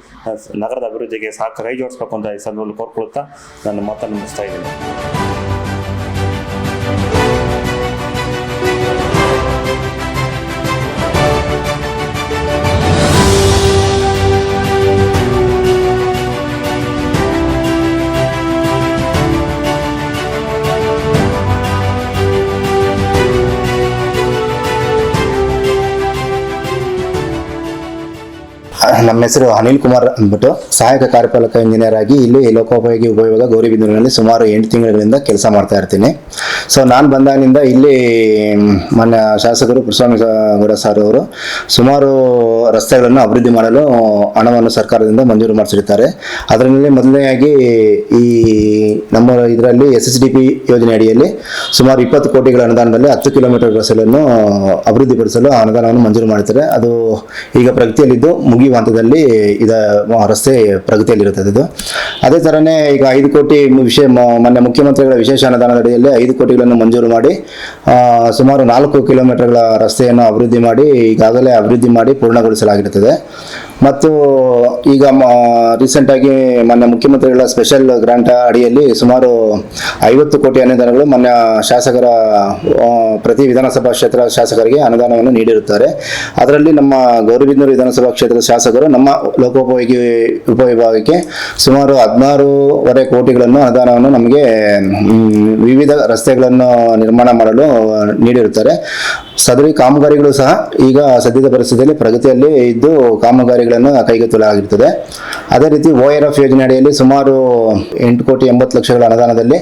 ನಗರದ ಅಭಿವೃದ್ಧಿಗೆ ಕೈ ಜೋಡಿಸ್ಬೇಕು ಅಂತ ಈ ಸಂದರ್ಭದಲ್ಲಿ ಕೋರ್ಕೊಳ್ತಾ ನನ್ನ ಮಾತನ್ನು ಮುಗಿಸ್ತಾ ಇದ್ದೀನಿ. ನಮ್ಮ ಹೆಸರು ಅನಿಲ್ ಕುಮಾರ್ ಅಂದ್ಬಿಟ್ಟು ಸಹಾಯಕ ಕಾರ್ಯಪಾಲಕ ಇಂಜಿನಿಯರ್ ಆಗಿ ಇಲ್ಲಿ ಲೋಕೋಪಯೋಗಿ ಉಪಯೋಗ ಗೌರಿಬಿದನೂರಿನಲ್ಲಿ ಸುಮಾರು 8 ತಿಂಗಳಿಂದ ಕೆಲಸ ಮಾಡ್ತಾ ಇರ್ತೀನಿ. ಸೊ ನಾನು ಬಂದಾಗಿನಿಂದ ಇಲ್ಲಿ ಮಾನ್ಯ ಶಾಸಕರು ಪುಟ್ಟಸ್ವಾಮಿ ಗೌಡ ಸರ್ ಅವರು ಸುಮಾರು ರಸ್ತೆಗಳನ್ನು ಅಭಿವೃದ್ಧಿ ಮಾಡಲು ಹಣವನ್ನು ಸರ್ಕಾರದಿಂದ ಮಂಜೂರು ಮಾಡಿಸಿರ್ತಾರೆ. ಅದರಲ್ಲಿ ಮೊದಲನೆಯಾಗಿ ಈ ನಮ್ಮ ಇದರಲ್ಲಿ SSDP ಯೋಜನೆ ಅಡಿಯಲ್ಲಿ ಸುಮಾರು 20 ಕೋಟಿಗಳ ಅನುದಾನದಲ್ಲಿ 10 ಕಿಲೋಮೀಟರ್ ರಸ್ತೆಗಳನ್ನು ಅಭಿವೃದ್ಧಿಪಡಿಸಲು ಅನುದಾನವನ್ನು ಮಂಜೂರು ಮಾಡುತ್ತಾರೆ. ಅದು ಈಗ ಪ್ರಗತಿಯಲ್ಲಿದ್ದು ಮುಗಿಯುವ ಹಂತದಲ್ಲಿ ರಸ್ತೆ ಪ್ರಗತಿಯಲ್ಲಿರುತ್ತದೆ. ಇದು ಅದೇ ಥರನೇ ಈಗ 5 ಕೋಟಿ ಮಾನ್ಯ ಮುಖ್ಯಮಂತ್ರಿಗಳ ವಿಶೇಷ ಅನುದಾನದ ಅಡಿಯಲ್ಲಿ 5 ಕೋಟಿಗಳನ್ನು ಮಂಜೂರು ಮಾಡಿ ಸುಮಾರು 4 ಕಿಲೋಮೀಟರ್ಗಳ ರಸ್ತೆಯನ್ನು ಈಗಾಗಲೇ ಅಭಿವೃದ್ಧಿ ಮಾಡಿ ಪೂರ್ಣಗೊಳಿಸಲಾಗಿರುತ್ತದೆ. ಮತ್ತು ಈಗ ರೀಸೆಂಟಾಗಿ ಮಾನ್ಯ ಮುಖ್ಯಮಂತ್ರಿಗಳ ಸ್ಪೆಷಲ್ ಗ್ರಾಂಟ್ ಅಡಿಯಲ್ಲಿ ಸುಮಾರು 50 ಕೋಟಿ ಅನುದಾನಗಳು ಮಾನ್ಯ ಶಾಸಕರ ಪ್ರತಿ ವಿಧಾನಸಭಾ ಕ್ಷೇತ್ರ ಶಾಸಕರಿಗೆ ಅನುದಾನವನ್ನು ನೀಡಿರುತ್ತಾರೆ. ಅದರಲ್ಲಿ ನಮ್ಮ ಗೌರಿಬಿದನೂರು ವಿಧಾನಸಭಾ ಕ್ಷೇತ್ರದ ಶಾಸಕರು ನಮ್ಮ ಲೋಕೋಪಯೋಗಿ ಉಪವಿಭಾಗಕ್ಕೆ ಸುಮಾರು 16.5 ಕೋಟಿಗಳನ್ನು ಅನುದಾನವನ್ನು ನಮಗೆ ವಿವಿಧ ರಸ್ತೆಗಳನ್ನು ನಿರ್ಮಾಣ ಮಾಡಲು ನೀಡಿರುತ್ತಾರೆ. ಸದರಿ ಕಾಮಗಾರಿಗಳು ಸಹ ಈಗ ಸದ್ಯದ ಪರಿಸ್ಥಿತಿಯಲ್ಲಿ ಪ್ರಗತಿಯಲ್ಲಿ ಇದ್ದು ಕಾಮಗಾರಿಗಳು ಕಾಮಗಾರಿಗಳನ್ನು ಕೈಗೆತ್ತಿಕೊಳ್ಳಲಾಗಿರುತ್ತದೆ. ಅದೇ ರೀತಿ ORF ಯೋಜನೆ ಅಡಿಯಲ್ಲಿ ಸುಮಾರು 8,80,00,000 ಅನುದಾನದಲ್ಲಿ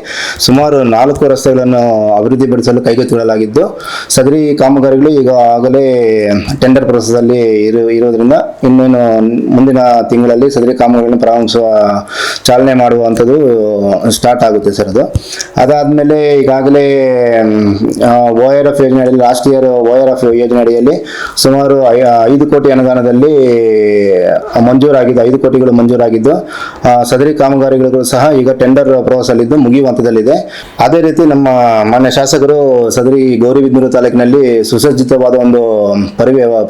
ಸುಮಾರು 4 ರಸ್ತೆಗಳನ್ನು ಅಭಿವೃದ್ಧಿಪಡಿಸಲು ಕೈಗೆತ್ತಿಕೊಳ್ಳಲಾಗಿದ್ದು, ಸದರಿ ಕಾಮಗಾರಿಗಳು ಈಗಾಗಲೇ ಟೆಂಡರ್ ಪ್ರೊಸೆಸ್ಸಲ್ಲಿ ಇರೋದ್ರಿಂದ ಇನ್ನೇನು ಮುಂದಿನ ತಿಂಗಳಲ್ಲಿ ಸದರಿ ಕಾಮಗಾರಿಗಳನ್ನು ಪ್ರಾರಂಭಿಸುವ ಚಾಲನೆ ಮಾಡುವಂಥದ್ದು ಸ್ಟಾರ್ಟ್ ಆಗುತ್ತೆ ಸರ್. ಅದಾದಮೇಲೆ ಈಗಾಗಲೇ ORF ಯೋಜನೆ ಅಡಿಯಲ್ಲಿ ಲಾಸ್ಟ್ ಇಯರ್ ORF ಯೋಜನೆ ಅಡಿಯಲ್ಲಿ ಸುಮಾರು 5 ಕೋಟಿ ಅನುದಾನದಲ್ಲಿ ಮಂಜೂರಾಗಿದ್ದು 5 ಕೋಟಿಗಳು ಮಂಜೂರಾಗಿದ್ದು, ಸದರಿ ಕಾಮಗಾರಿಗಳು ಸಹ ಈಗ ಟೆಂಡರ್ ಪ್ರೋಸೆಸ್ಸಲ್ಲಿದ್ದು ಮುಗಿಯುವ ಹಂತದಲ್ಲಿದೆ. ಅದೇ ರೀತಿ ನಮ್ಮ ಮಾನ್ಯ ಶಾಸಕರು ಸದರಿ ಗೌರಿಬಿದನೂರು ತಾಲೂಕಿನಲ್ಲಿ ಸುಸಜ್ಜಿತವಾದ ಒಂದು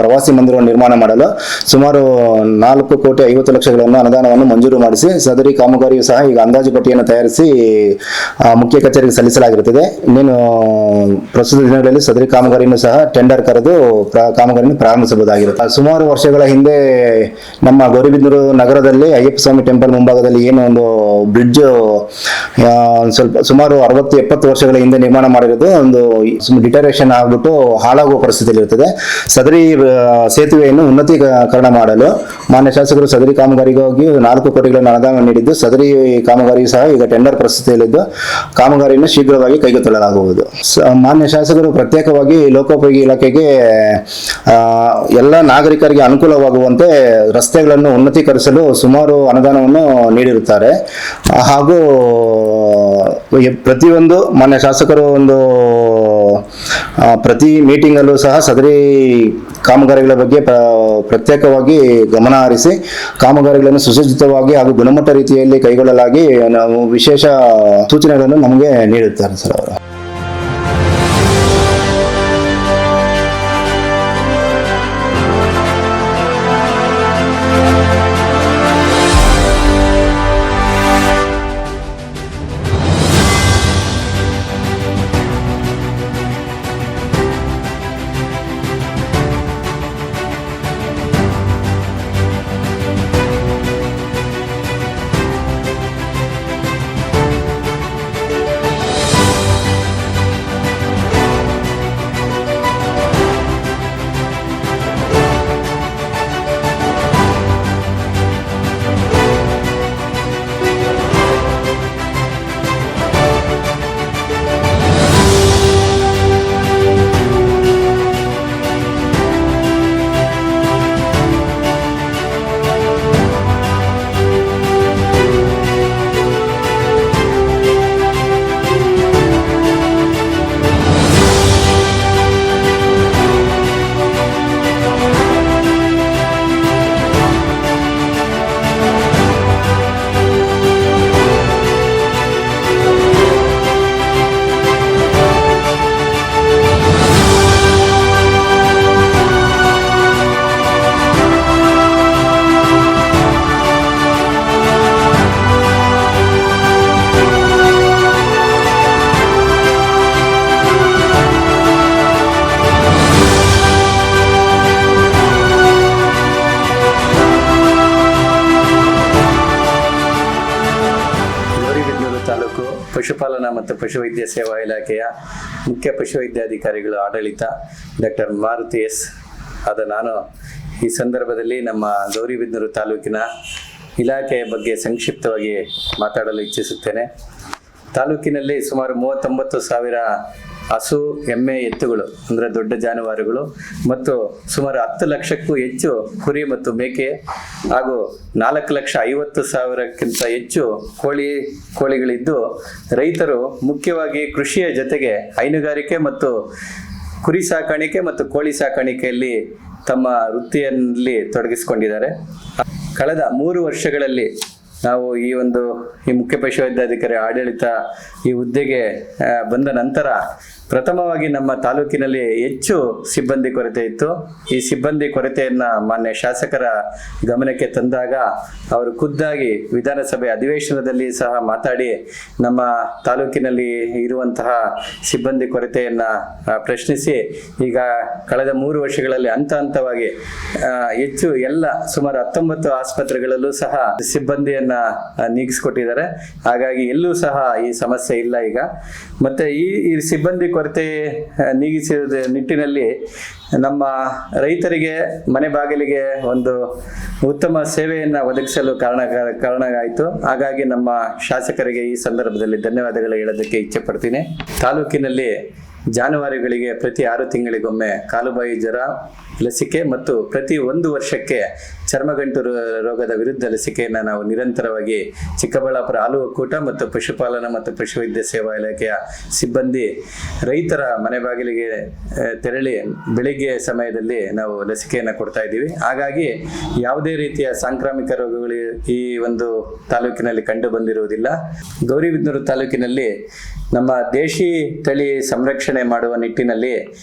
ಪ್ರವಾಸಿ ಮಂದಿರವನ್ನು ನಿರ್ಮಾಣ ಮಾಡಲು ಸುಮಾರು 4,50,00,000 ಅನುದಾನವನ್ನು ಮಂಜೂರು ಮಾಡಿಸಿ ಸದರಿ ಕಾಮಗಾರಿಯು ಸಹ ಈಗ ಅಂದಾಜು ಪಟ್ಟಿಯನ್ನು ತಯಾರಿಸಿ ಮುಖ್ಯ ಕಚೇರಿಗೆ ಸಲ್ಲಿಸಲಾಗಿರುತ್ತದೆ. ಇನ್ನೇನು ಪ್ರಸ್ತುತ ದಿನಗಳಲ್ಲಿ ಸದರಿ ಕಾಮಗಾರಿಯನ್ನು ಸಹ ಟೆಂಡರ್ ಕರೆದು ಕಾಮಗಾರಿಯನ್ನು ಪ್ರಾರಂಭಿಸಬಹುದಾಗಿರುತ್ತೆ. ಸುಮಾರು ವರ್ಷಗಳ ಹಿಂದೆ ನಮ್ಮ ಗೌರಿಬಿದನೂರು ನಗರದಲ್ಲಿ ಅಯ್ಯಪ್ಪ ಸ್ವಾಮಿ ಟೆಂಪಲ್ ಮುಂಭಾಗದಲ್ಲಿ ಏನು ಒಂದು ಬ್ರಿಡ್ಜ್ ಸುಮಾರು 60-70 ವರ್ಷಗಳ ಹಿಂದೆ ನಿರ್ಮಾಣ ಮಾಡಿರೋದು ಒಂದು ಡಿಟರೇಷನ್ ಆಗ್ಬಿಟ್ಟು ಹಾಳಾಗುವ ಪರಿಸ್ಥಿತಿಯಲ್ಲಿ ಇರುತ್ತದೆ. ಸದರಿ ಸೇತುವೆಯನ್ನು ಉನ್ನತೀಕರಣ ಮಾಡಲು ಮಾನ್ಯ ಶಾಸಕರು ಸದರಿ ಕಾಮಗಾರಿಗಾಗಿ 4 ಕೋಟಿಗಳನ್ನು ಅನುದಾನ ನೀಡಿದ್ದು, ಸದರಿ ಕಾಮಗಾರಿಯು ಸಹ ಈಗ ಟೆಂಡರ್ ಪರಿಸ್ಥಿತಿಯಲ್ಲಿದ್ದು ಕಾಮಗಾರಿಯನ್ನು ಶೀಘ್ರವಾಗಿ ಕೈಗೆತ್ತಿಕೊಳ್ಳಲಾಗುವುದು. ಮಾನ್ಯ ಶಾಸಕರು ಪ್ರತ್ಯೇಕವಾಗಿ ಲೋಕೋಪಯೋಗಿ ಇಲಾಖೆಗೆ ಎಲ್ಲ ನಾಗರಿಕರಿಗೆ ಅನುಕೂಲವಾಗುವಂತೆ ರಸ್ತೆಗಳನ್ನು ಉನ್ನತೀಕರಿಸಲು ಸುಮಾರು ಅನುದಾನವನ್ನು ನೀಡಿರುತ್ತಾರೆ. ಹಾಗೂ ಪ್ರತಿಯೊಂದು ಮಾನ್ಯ ಶಾಸಕರು ಒಂದು ಪ್ರತಿ ಮೀಟಿಂಗಲ್ಲೂ ಸಹ ಸದರಿ ಕಾಮಗಾರಿಗಳ ಬಗ್ಗೆ ಪ್ರತ್ಯೇಕವಾಗಿ ಗಮನ ಹರಿಸಿ ಕಾಮಗಾರಿಗಳನ್ನು ಸುಸಜ್ಜಿತವಾಗಿ ಹಾಗೂ ಗುಣಮಟ್ಟ ರೀತಿಯಲ್ಲಿ ಕೈಗೊಳ್ಳಲಾಗಿ ನಾವು ವಿಶೇಷ ಸೂಚನೆಗಳನ್ನು ನಮಗೆ ನೀಡುತ್ತಾರೆ ಸರ್ ಅವರು. ಪಶುಪಾಲನಾ ಮತ್ತು ಪಶುವೈದ್ಯ ಸೇವಾ ಇಲಾಖೆಯ ಮುಖ್ಯ ಪಶುವೈದ್ಯಾಧಿಕಾರಿಗಳು ಆಡಳಿತ ಡಾಕ್ಟರ್ ಮಾರುತಿ ಎಸ್ ಆದ ನಾನು ಈ ಸಂದರ್ಭದಲ್ಲಿ ನಮ್ಮ ಗೌರಿಬಿದನೂರು ತಾಲೂಕಿನ ಇಲಾಖೆಯ ಬಗ್ಗೆ ಸಂಕ್ಷಿಪ್ತವಾಗಿ ಮಾತಾಡಲು ಇಚ್ಛಿಸುತ್ತೇನೆ. ತಾಲೂಕಿನಲ್ಲಿ ಸುಮಾರು 39,000 ಹಸು, ಎಮ್ಮೆ, ಎತ್ತುಗಳು ಅಂದರೆ ದೊಡ್ಡ ಜಾನುವಾರುಗಳು ಮತ್ತು ಸುಮಾರು 10 ಲಕ್ಷಕ್ಕೂ ಹೆಚ್ಚು ಕುರಿ ಮತ್ತು ಮೇಕೆ ಹಾಗೂ 4,50,000ಕ್ಕಿಂತ ಹೆಚ್ಚು ಕೋಳಿಗಳಿದ್ದು, ರೈತರು ಮುಖ್ಯವಾಗಿ ಕೃಷಿಯ ಜೊತೆಗೆ ಹೈನುಗಾರಿಕೆ ಮತ್ತು ಕುರಿ ಸಾಕಾಣಿಕೆ ಮತ್ತು ಕೋಳಿ ಸಾಕಾಣಿಕೆಯಲ್ಲಿ ತಮ್ಮ ವೃತ್ತಿಯಲ್ಲಿ ತೊಡಗಿಸಿಕೊಂಡಿದ್ದಾರೆ. ಕಳೆದ 3 ವರ್ಷಗಳಲ್ಲಿ ನಾವು ಈ ಮುಖ್ಯ ಪಶುವೈದ್ಯಾಧಿಕಾರಿ ಆಡಳಿತ ಈ ಹುದ್ದೆಗೆ ಬಂದ ನಂತರ ಪ್ರಥಮವಾಗಿ ನಮ್ಮ ತಾಲೂಕಿನಲ್ಲಿ ಹೆಚ್ಚು ಸಿಬ್ಬಂದಿ ಕೊರತೆ ಇತ್ತು. ಈ ಸಿಬ್ಬಂದಿ ಕೊರತೆಯನ್ನು ಮಾನ್ಯ ಶಾಸಕರ ಗಮನಕ್ಕೆ ತಂದಾಗ ಅವರು ಖುದ್ದಾಗಿ ವಿಧಾನಸಭೆ ಅಧಿವೇಶನದಲ್ಲಿ ಸಹ ಮಾತಾಡಿ ನಮ್ಮ ತಾಲೂಕಿನಲ್ಲಿ ಇರುವಂತಹ ಸಿಬ್ಬಂದಿ ಕೊರತೆಯನ್ನು ಪ್ರಶ್ನಿಸಿ ಈಗ ಕಳೆದ 3 ವರ್ಷಗಳಲ್ಲಿ ಹಂತವಾಗಿ ಹೆಚ್ಚು ಸುಮಾರು 19 ಆಸ್ಪತ್ರೆಗಳಲ್ಲೂ ಸಹ ಸಿಬ್ಬಂದಿಯನ್ನ ನೀಗಿಸಿಕೊಟ್ಟಿದ್ದಾರೆ. ಹಾಗಾಗಿ ಎಲ್ಲೂ ಸಹ ಈ ಸಮಸ್ಯೆ ಇಲ್ಲ ಈಗ. ಮತ್ತೆ ಈ ಸಿಬ್ಬಂದಿ ಕೊರತೆ ನೀಗಿಸುವ ನಿಟ್ಟಿನಲ್ಲಿ ನಮ್ಮ ರೈತರಿಗೆ ಮನೆ ಬಾಗಿಲಿಗೆ ಒಂದು ಉತ್ತಮ ಸೇವೆಯನ್ನು ಒದಗಿಸಲು ಕಾರಣ ಆಯಿತು. ಹಾಗಾಗಿ ನಮ್ಮ ಶಾಸಕರಿಗೆ ಈ ಸಂದರ್ಭದಲ್ಲಿ ಧನ್ಯವಾದಗಳು ಹೇಳೋದಕ್ಕೆ ಇಚ್ಛೆ ಪಡ್ತೀನಿ. ತಾಲೂಕಿನಲ್ಲಿ ಜಾನುವಾರುಗಳಿಗೆ ಪ್ರತಿ 6 ತಿಂಗಳಿಗೊಮ್ಮೆ ಕಾಲುಬಾಯಿ ಜ್ವರ ಲಸಿಕೆ ಮತ್ತು ಪ್ರತಿ 1 ವರ್ಷಕ್ಕೆ ಚರ್ಮಗಂಟು ರೋಗದ ವಿರುದ್ಧ ಲಸಿಕೆಯನ್ನು ನಾವು ನಿರಂತರವಾಗಿ ಚಿಕ್ಕಬಳ್ಳಾಪುರ ಹಾಲು ಒಕ್ಕೂಟ ಮತ್ತು ಪಶುಪಾಲನಾ ಮತ್ತು ಪಶುವೈದ್ಯ ಸೇವಾ ಇಲಾಖೆಯ ಸಿಬ್ಬಂದಿ ರೈತರ ಮನೆ ಬಾಗಿಲಿಗೆ ತೆರಳಿ ಬೆಳಿಗ್ಗೆ ಸಮಯದಲ್ಲಿ ನಾವು ಲಸಿಕೆಯನ್ನು ಕೊಡ್ತಾ ಇದ್ದೀವಿ. ಹಾಗಾಗಿ ಯಾವುದೇ ರೀತಿಯ ಸಾಂಕ್ರಾಮಿಕ ರೋಗಗಳು ಈ ಒಂದು ತಾಲೂಕಿನಲ್ಲಿ ಕಂಡು ಬಂದಿರುವುದಿಲ್ಲ. ಗೌರಿಬಿದನೂರು ತಾಲೂಕಿನಲ್ಲಿ ನಮ್ಮ ದೇಶಿ ತಳಿ ಸಂರಕ್ಷಣೆ ಮಾಡುವ ನಿಟ್ಟಿನಲ್ಲಿ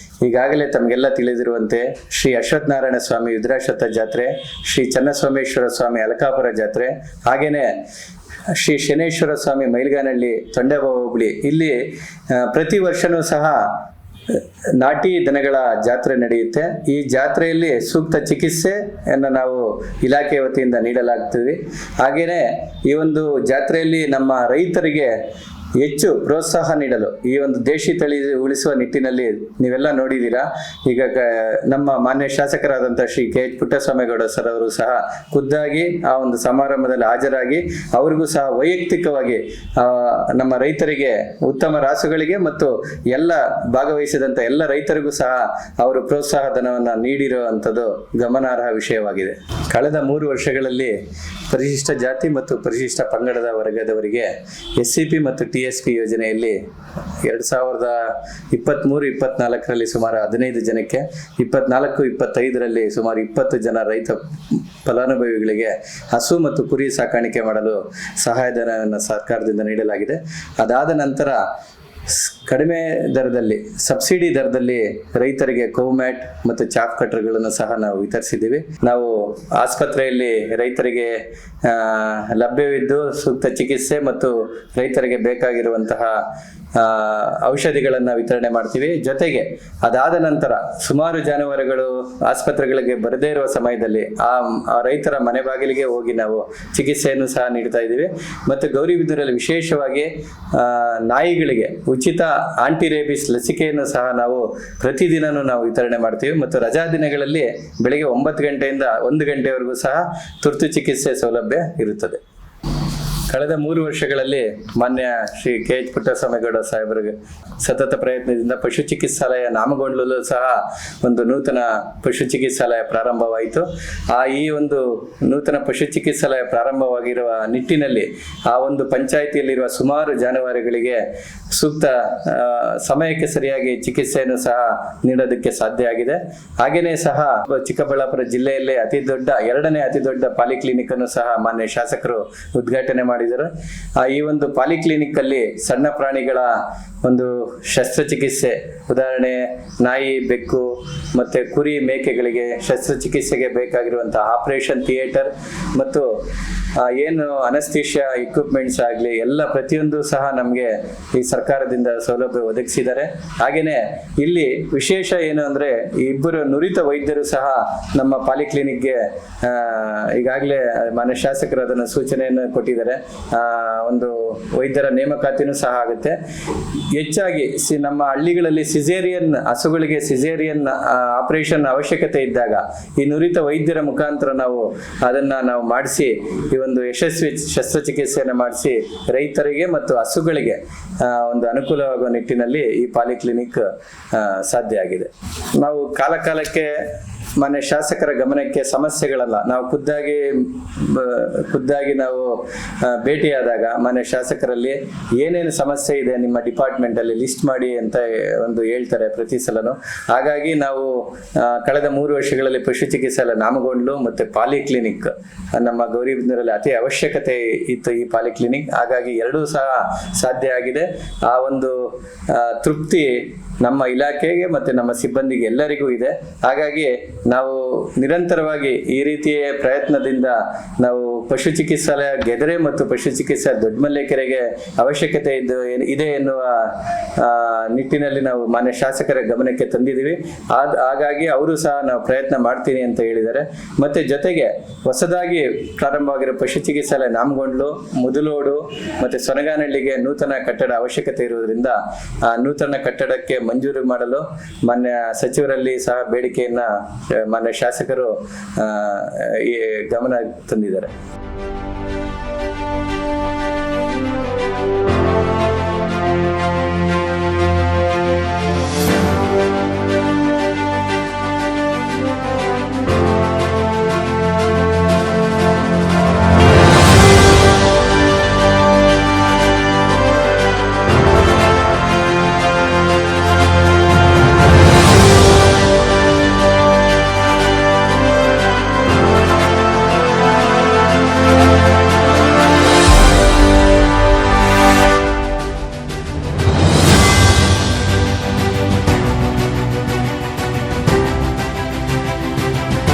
ಈಗಾಗಲೇ ತಮಗೆಲ್ಲ ತಿಳಿದಿರುವಂತೆ ಶ್ರೀ ಅಶ್ವತ್ಥನಾರಾಯಣ ಸ್ವಾಮಿ ರುದ್ರಾಶ್ವತ್ಥ ಜಾತ್ರೆ, ಶ್ರೀ ಚನ್ನಸೋಮೇಶ್ವರ ಸ್ವಾಮಿ ಅಲಕಾಪುರ ಜಾತ್ರೆ, ಹಾಗೇನೆ ಶ್ರೀ ಶನೇಶ್ವರ ಸ್ವಾಮಿ ಮೈಲ್ಗಾನಹಳ್ಳಿ ತೊಂಡೆಬ ಹೋಬಳಿ ಇಲ್ಲಿ ಪ್ರತಿ ವರ್ಷನೂ ಸಹ ನಾಟಿ ದನಗಳ ಜಾತ್ರೆ ನಡೆಯುತ್ತೆ. ಈ ಜಾತ್ರೆಯಲ್ಲಿ ಸೂಕ್ತ ಚಿಕಿತ್ಸೆಯನ್ನು ನಾವು ಇಲಾಖೆ ವತಿಯಿಂದ ನೀಡಲಾಗ್ತದೆ. ಹಾಗೇನೆ ಈ ಒಂದು ಜಾತ್ರೆಯಲ್ಲಿ ನಮ್ಮ ರೈತರಿಗೆ ಹೆಚ್ಚು ಪ್ರೋತ್ಸಾಹ ನೀಡಲು ಈ ಒಂದು ದೇಶಿ ತಳಿ ಉಳಿಸುವ ನಿಟ್ಟಿನಲ್ಲಿ ನೀವೆಲ್ಲ ನೋಡಿದ್ದೀರಾ. ಈಗ ನಮ್ಮ ಮಾನ್ಯ ಶಾಸಕರಾದಂಥ ಶ್ರೀ ಕೆ ಎಚ್ ಪುಟ್ಟಸ್ವಾಮೇಗೌಡ ಸರ್ ಅವರು ಸಹ ಖುದ್ದಾಗಿ ಆ ಒಂದು ಸಮಾರಂಭದಲ್ಲಿ ಹಾಜರಾಗಿ ಅವರಿಗೂ ಸಹ ವೈಯಕ್ತಿಕವಾಗಿ ನಮ್ಮ ರೈತರಿಗೆ ಉತ್ತಮ ರಾಸುಗಳಿಗೆ ಮತ್ತು ಎಲ್ಲ ಭಾಗವಹಿಸಿದಂಥ ಎಲ್ಲ ರೈತರಿಗೂ ಸಹ ಅವರು ಪ್ರೋತ್ಸಾಹ ಧನವನ್ನು ನೀಡಿರುವಂಥದ್ದು ಗಮನಾರ್ಹ ವಿಷಯವಾಗಿದೆ. ಕಳೆದ 3 ವರ್ಷಗಳಲ್ಲಿ ಪರಿಶಿಷ್ಟ ಜಾತಿ ಮತ್ತು ಪರಿಶಿಷ್ಟ ಪಂಗಡದ ವರ್ಗದವರಿಗೆ SCP ಮತ್ತು TSP ಯೋಜನೆಯಲ್ಲಿ 2023-24ರಲ್ಲಿ ಸುಮಾರು 15 ಜನಕ್ಕೆ, 24-25ರಲ್ಲಿ ಸುಮಾರು 20 ಜನ ರೈತ ಫಲಾನುಭವಿಗಳಿಗೆ ಹಸು ಮತ್ತು ಕುರಿ ಸಾಕಾಣಿಕೆ ಮಾಡಲು ಸಹಾಯಧನವನ್ನು ಸರ್ಕಾರದಿಂದ ನೀಡಲಾಗಿದೆ. ಅದಾದ ನಂತರ ಕಡಿಮೆ ದರದಲ್ಲಿ ಸಬ್ಸಿಡಿ ದರದಲ್ಲಿ ರೈತರಿಗೆ ಕೋವ್ಮ್ಯಾಟ್ ಮತ್ತು ಚಾಪ್ ಕಟರ್ಗಳನ್ನು ಸಹ ನಾವು ವಿತರಿಸಿದ್ದೀವಿ. ನಾವು ಆಸ್ಪತ್ರೆಯಲ್ಲಿ ರೈತರಿಗೆ ಲಭ್ಯವಿದ್ದು ಸೂಕ್ತ ಚಿಕಿತ್ಸೆ ಮತ್ತು ರೈತರಿಗೆ ಬೇಕಾಗಿರುವಂತಹ ಔಷಧಿಗಳನ್ನು ವಿತರಣೆ ಮಾಡ್ತೀವಿ. ಜೊತೆಗೆ ಅದಾದ ನಂತರ ಸುಮಾರು ಜಾನುವಾರುಗಳು ಆಸ್ಪತ್ರೆಗಳಿಗೆ ಬರದೇ ಇರುವ ಸಮಯದಲ್ಲಿ ಆ ರೈತರ ಮನೆ ಬಾಗಿಲಿಗೆ ಹೋಗಿ ನಾವು ಚಿಕಿತ್ಸೆಯನ್ನು ಸಹ ನೀಡ್ತಾ ಇದ್ದೀವಿ. ಮತ್ತು ಗೌರಿಬಿದನೂರಲ್ಲಿ ವಿಶೇಷವಾಗಿ ನಾಯಿಗಳಿಗೆ ಉಚಿತ ಆಂಟಿ ರೇಬಿಸ್ ಲಸಿಕೆಯನ್ನು ಸಹ ನಾವು ಪ್ರತಿದಿನನೂ ನಾವು ವಿತರಣೆ ಮಾಡ್ತೀವಿ. ಮತ್ತು ರಜಾ ದಿನಗಳಲ್ಲಿ ಬೆಳಿಗ್ಗೆ 9 ಗಂಟೆಯಿಂದ 1 ಗಂಟೆವರೆಗೂ ಸಹ ತುರ್ತು ಚಿಕಿತ್ಸೆ ಸೌಲಭ್ಯ ಇರುತ್ತದೆ. ಕಳೆದ 3 ವರ್ಷಗಳಲ್ಲಿ ಮಾನ್ಯ ಶ್ರೀ ಕೆ ಎಚ್ ಪುಟ್ಟಸ್ವಾಮೇಗೌಡ ಸಾಹೇಬರಿಗೆ ಸತತ ಪ್ರಯತ್ನದಿಂದ ಪಶು ಚಿಕಿತ್ಸಾಲಯ ನಾಮಗೊಂಡಲು ಸಹ ಒಂದು ನೂತನ ಪಶು ಚಿಕಿತ್ಸಾಲಯ ಪ್ರಾರಂಭವಾಯಿತು. ಈ ಒಂದು ನೂತನ ಪಶು ಚಿಕಿತ್ಸಾಲಯ ಪ್ರಾರಂಭವಾಗಿರುವ ನಿಟ್ಟಿನಲ್ಲಿ ಆ ಒಂದು ಪಂಚಾಯಿತಿಯಲ್ಲಿರುವ ಸುಮಾರು ಜಾನುವಾರುಗಳಿಗೆ ಸೂಕ್ತ ಸಮಯಕ್ಕೆ ಸರಿಯಾಗಿ ಚಿಕಿತ್ಸೆಯನ್ನು ಸಹ ನೀಡೋದಕ್ಕೆ ಸಾಧ್ಯ ಆಗಿದೆ. ಹಾಗೆಯೇ ಸಹ ಚಿಕ್ಕಬಳ್ಳಾಪುರ ಜಿಲ್ಲೆಯಲ್ಲೇ ಎರಡನೇ ಅತಿ ದೊಡ್ಡ ಪಾಲಿಕ್ಲಿನಿಕ್ ಅನ್ನು ಸಹ ಮಾನ್ಯ ಶಾಸಕರು ಉದ್ಘಾಟನೆ ಮಾಡಿದರು. ಈ ಒಂದು ಪಾಲಿಕ್ಲಿನಿಕ್ ಅಲ್ಲಿ ಸಣ್ಣ ಪ್ರಾಣಿಗಳ ಒಂದು ಶಸ್ತ್ರಚಿಕಿತ್ಸೆ, ಉದಾಹರಣೆ ನಾಯಿ, ಬೆಕ್ಕು ಮತ್ತೆ ಕುರಿ, ಮೇಕೆಗಳಿಗೆ ಶಸ್ತ್ರಚಿಕಿತ್ಸೆಗೆ ಬೇಕಾಗಿರುವಂತಹ ಆಪರೇಷನ್ ಥಿಯೇಟರ್ ಮತ್ತು ಏನು ಅನಸ್ಥೀಷಿಯಾ ಇಕ್ವಿಪ್ಮೆಂಟ್ಸ್ ಆಗಲಿ ಎಲ್ಲ ಪ್ರತಿಯೊಂದು ಸಹ ನಮಗೆ ಈ ಸರ್ಕಾರದಿಂದ ಸೌಲಭ್ಯ ಒದಗಿಸಿದ್ದಾರೆ. ಹಾಗೆಯೇ ಇಲ್ಲಿ ವಿಶೇಷ ಏನು ಅಂದರೆ ಇಬ್ಬರು ನುರಿತ ವೈದ್ಯರು ಸಹ ನಮ್ಮ ಪಾಲಿಕ್ಲಿನಿಕ್ಗೆ ಈಗಾಗಲೇ ಮಾನ್ಯ ಶಾಸಕರು ಅದನ್ನು ಸೂಚನೆಯನ್ನು ಕೊಟ್ಟಿದ್ದಾರೆ. ಒಂದು ವೈದ್ಯರ ನೇಮಕಾತಿನೂ ಸಹ ಆಗುತ್ತೆ. ಹೆಚ್ಚಾಗಿ ನಮ್ಮ ಹಳ್ಳಿಗಳಲ್ಲಿ ಹಸುಗಳಿಗೆ ಸಿಸೇರಿಯನ್ ಆಪರೇಷನ್ ಅವಶ್ಯಕತೆ ಇದ್ದಾಗ ಈ ನುರಿತ ವೈದ್ಯರ ಮುಖಾಂತರ ನಾವು ಮಾಡಿಸಿ ಈ ಒಂದು ಯಶಸ್ವಿ ಶಸ್ತ್ರಚಿಕಿತ್ಸೆಯನ್ನು ಮಾಡಿಸಿ ರೈತರಿಗೆ ಮತ್ತು ಹಸುಗಳಿಗೆ ಒಂದು ಅನುಕೂಲವಾಗುವ ನಿಟ್ಟಿನಲ್ಲಿ ಈ ಪಾಲಿಕ್ಲಿನಿಕ್ ಸಾಧ್ಯ ಆಗಿದೆ. ನಾವು ಕಾಲಕ್ಕೆ ಮಾನ್ಯ ಶಾಸಕರ ಗಮನಕ್ಕೆ ಸಮಸ್ಯೆಗಳಲ್ಲ, ನಾವು ಖುದ್ದಾಗಿ ನಾವು ಭೇಟಿಯಾದಾಗ ಮಾನ್ಯ ಶಾಸಕರಲ್ಲಿ ಏನೇನು ಸಮಸ್ಯೆ ಇದೆ ನಿಮ್ಮ ಡಿಪಾರ್ಟ್ಮೆಂಟ್ ಅಲ್ಲಿ ಲಿಸ್ಟ್ ಮಾಡಿ ಅಂತ ಒಂದು ಹೇಳ್ತಾರೆ ಪ್ರತಿ ಸಲನು. ಹಾಗಾಗಿ ನಾವು ಕಳೆದ 3 ವರ್ಷಗಳಲ್ಲಿ ಪಶು ಚಿಕಿತ್ಸಾಲಯ ನಾಮಗೊಂಡ್ಲು ಮತ್ತೆ ಪಾಲಿಕ್ಲಿನಿಕ್ ನಮ್ಮ ಗೌರಿಬಿದನೂರಲ್ಲಿ ಅತಿ ಅವಶ್ಯಕತೆ ಇತ್ತು ಈ ಪಾಲಿಕ್ಲಿನಿಕ್. ಹಾಗಾಗಿ ಎರಡೂ ಸಹ ಸಾಧ್ಯ ಆಗಿದೆ. ಆ ಒಂದು ತೃಪ್ತಿ ನಮ್ಮ ಇಲಾಖೆಗೆ ಮತ್ತು ನಮ್ಮ ಸಿಬ್ಬಂದಿಗೆ ಎಲ್ಲರಿಗೂ ಇದೆ. ಹಾಗಾಗಿ ನಾವು ನಿರಂತರವಾಗಿ ಈ ರೀತಿಯ ಪ್ರಯತ್ನದಿಂದ ನಾವು ಪಶು ಚಿಕಿತ್ಸಾಲಯ ಗೆದರೆ ಮತ್ತು ಪಶು ಚಿಕಿತ್ಸಾ ದೊಡ್ಡಮಲ್ಲೆಕೆರೆಗೆ ಅವಶ್ಯಕತೆ ಇದೆ ಎನ್ನುವ ನಿಟ್ಟಿನಲ್ಲಿ ನಾವು ಮಾನ್ಯ ಶಾಸಕರ ಗಮನಕ್ಕೆ ತಂದಿದ್ದೀವಿ. ಹಾಗಾಗಿ ಅವರು ಸಹ ನಾವು ಪ್ರಯತ್ನ ಮಾಡ್ತೀನಿ ಅಂತ ಹೇಳಿದ್ದಾರೆ. ಮತ್ತು ಜೊತೆಗೆ ಹೊಸದಾಗಿ ಪ್ರಾರಂಭವಾಗಿರೋ ಪಶು ಚಿಕಿತ್ಸಾಲಯ ನಾಮಗೊಂಡ್ಲು, ಮುದುಲೋಡು ಮತ್ತು ಸೊನಗಾನಹಳ್ಳಿಗೆ ನೂತನ ಕಟ್ಟಡ ಅವಶ್ಯಕತೆ ಇರುವುದರಿಂದ ಆ ನೂತನ ಕಟ್ಟಡಕ್ಕೆ ಮಂಜೂರು ಮಾಡಲು ಮಾನ್ಯ ಸಚಿವರಲ್ಲಿ ಸಹ ಬೇಡಿಕೆಯನ್ನು ಮಾನ್ಯ ಶಾಸಕರು ಈ ಗಮನ ತಂದಿದ್ದಾರೆ.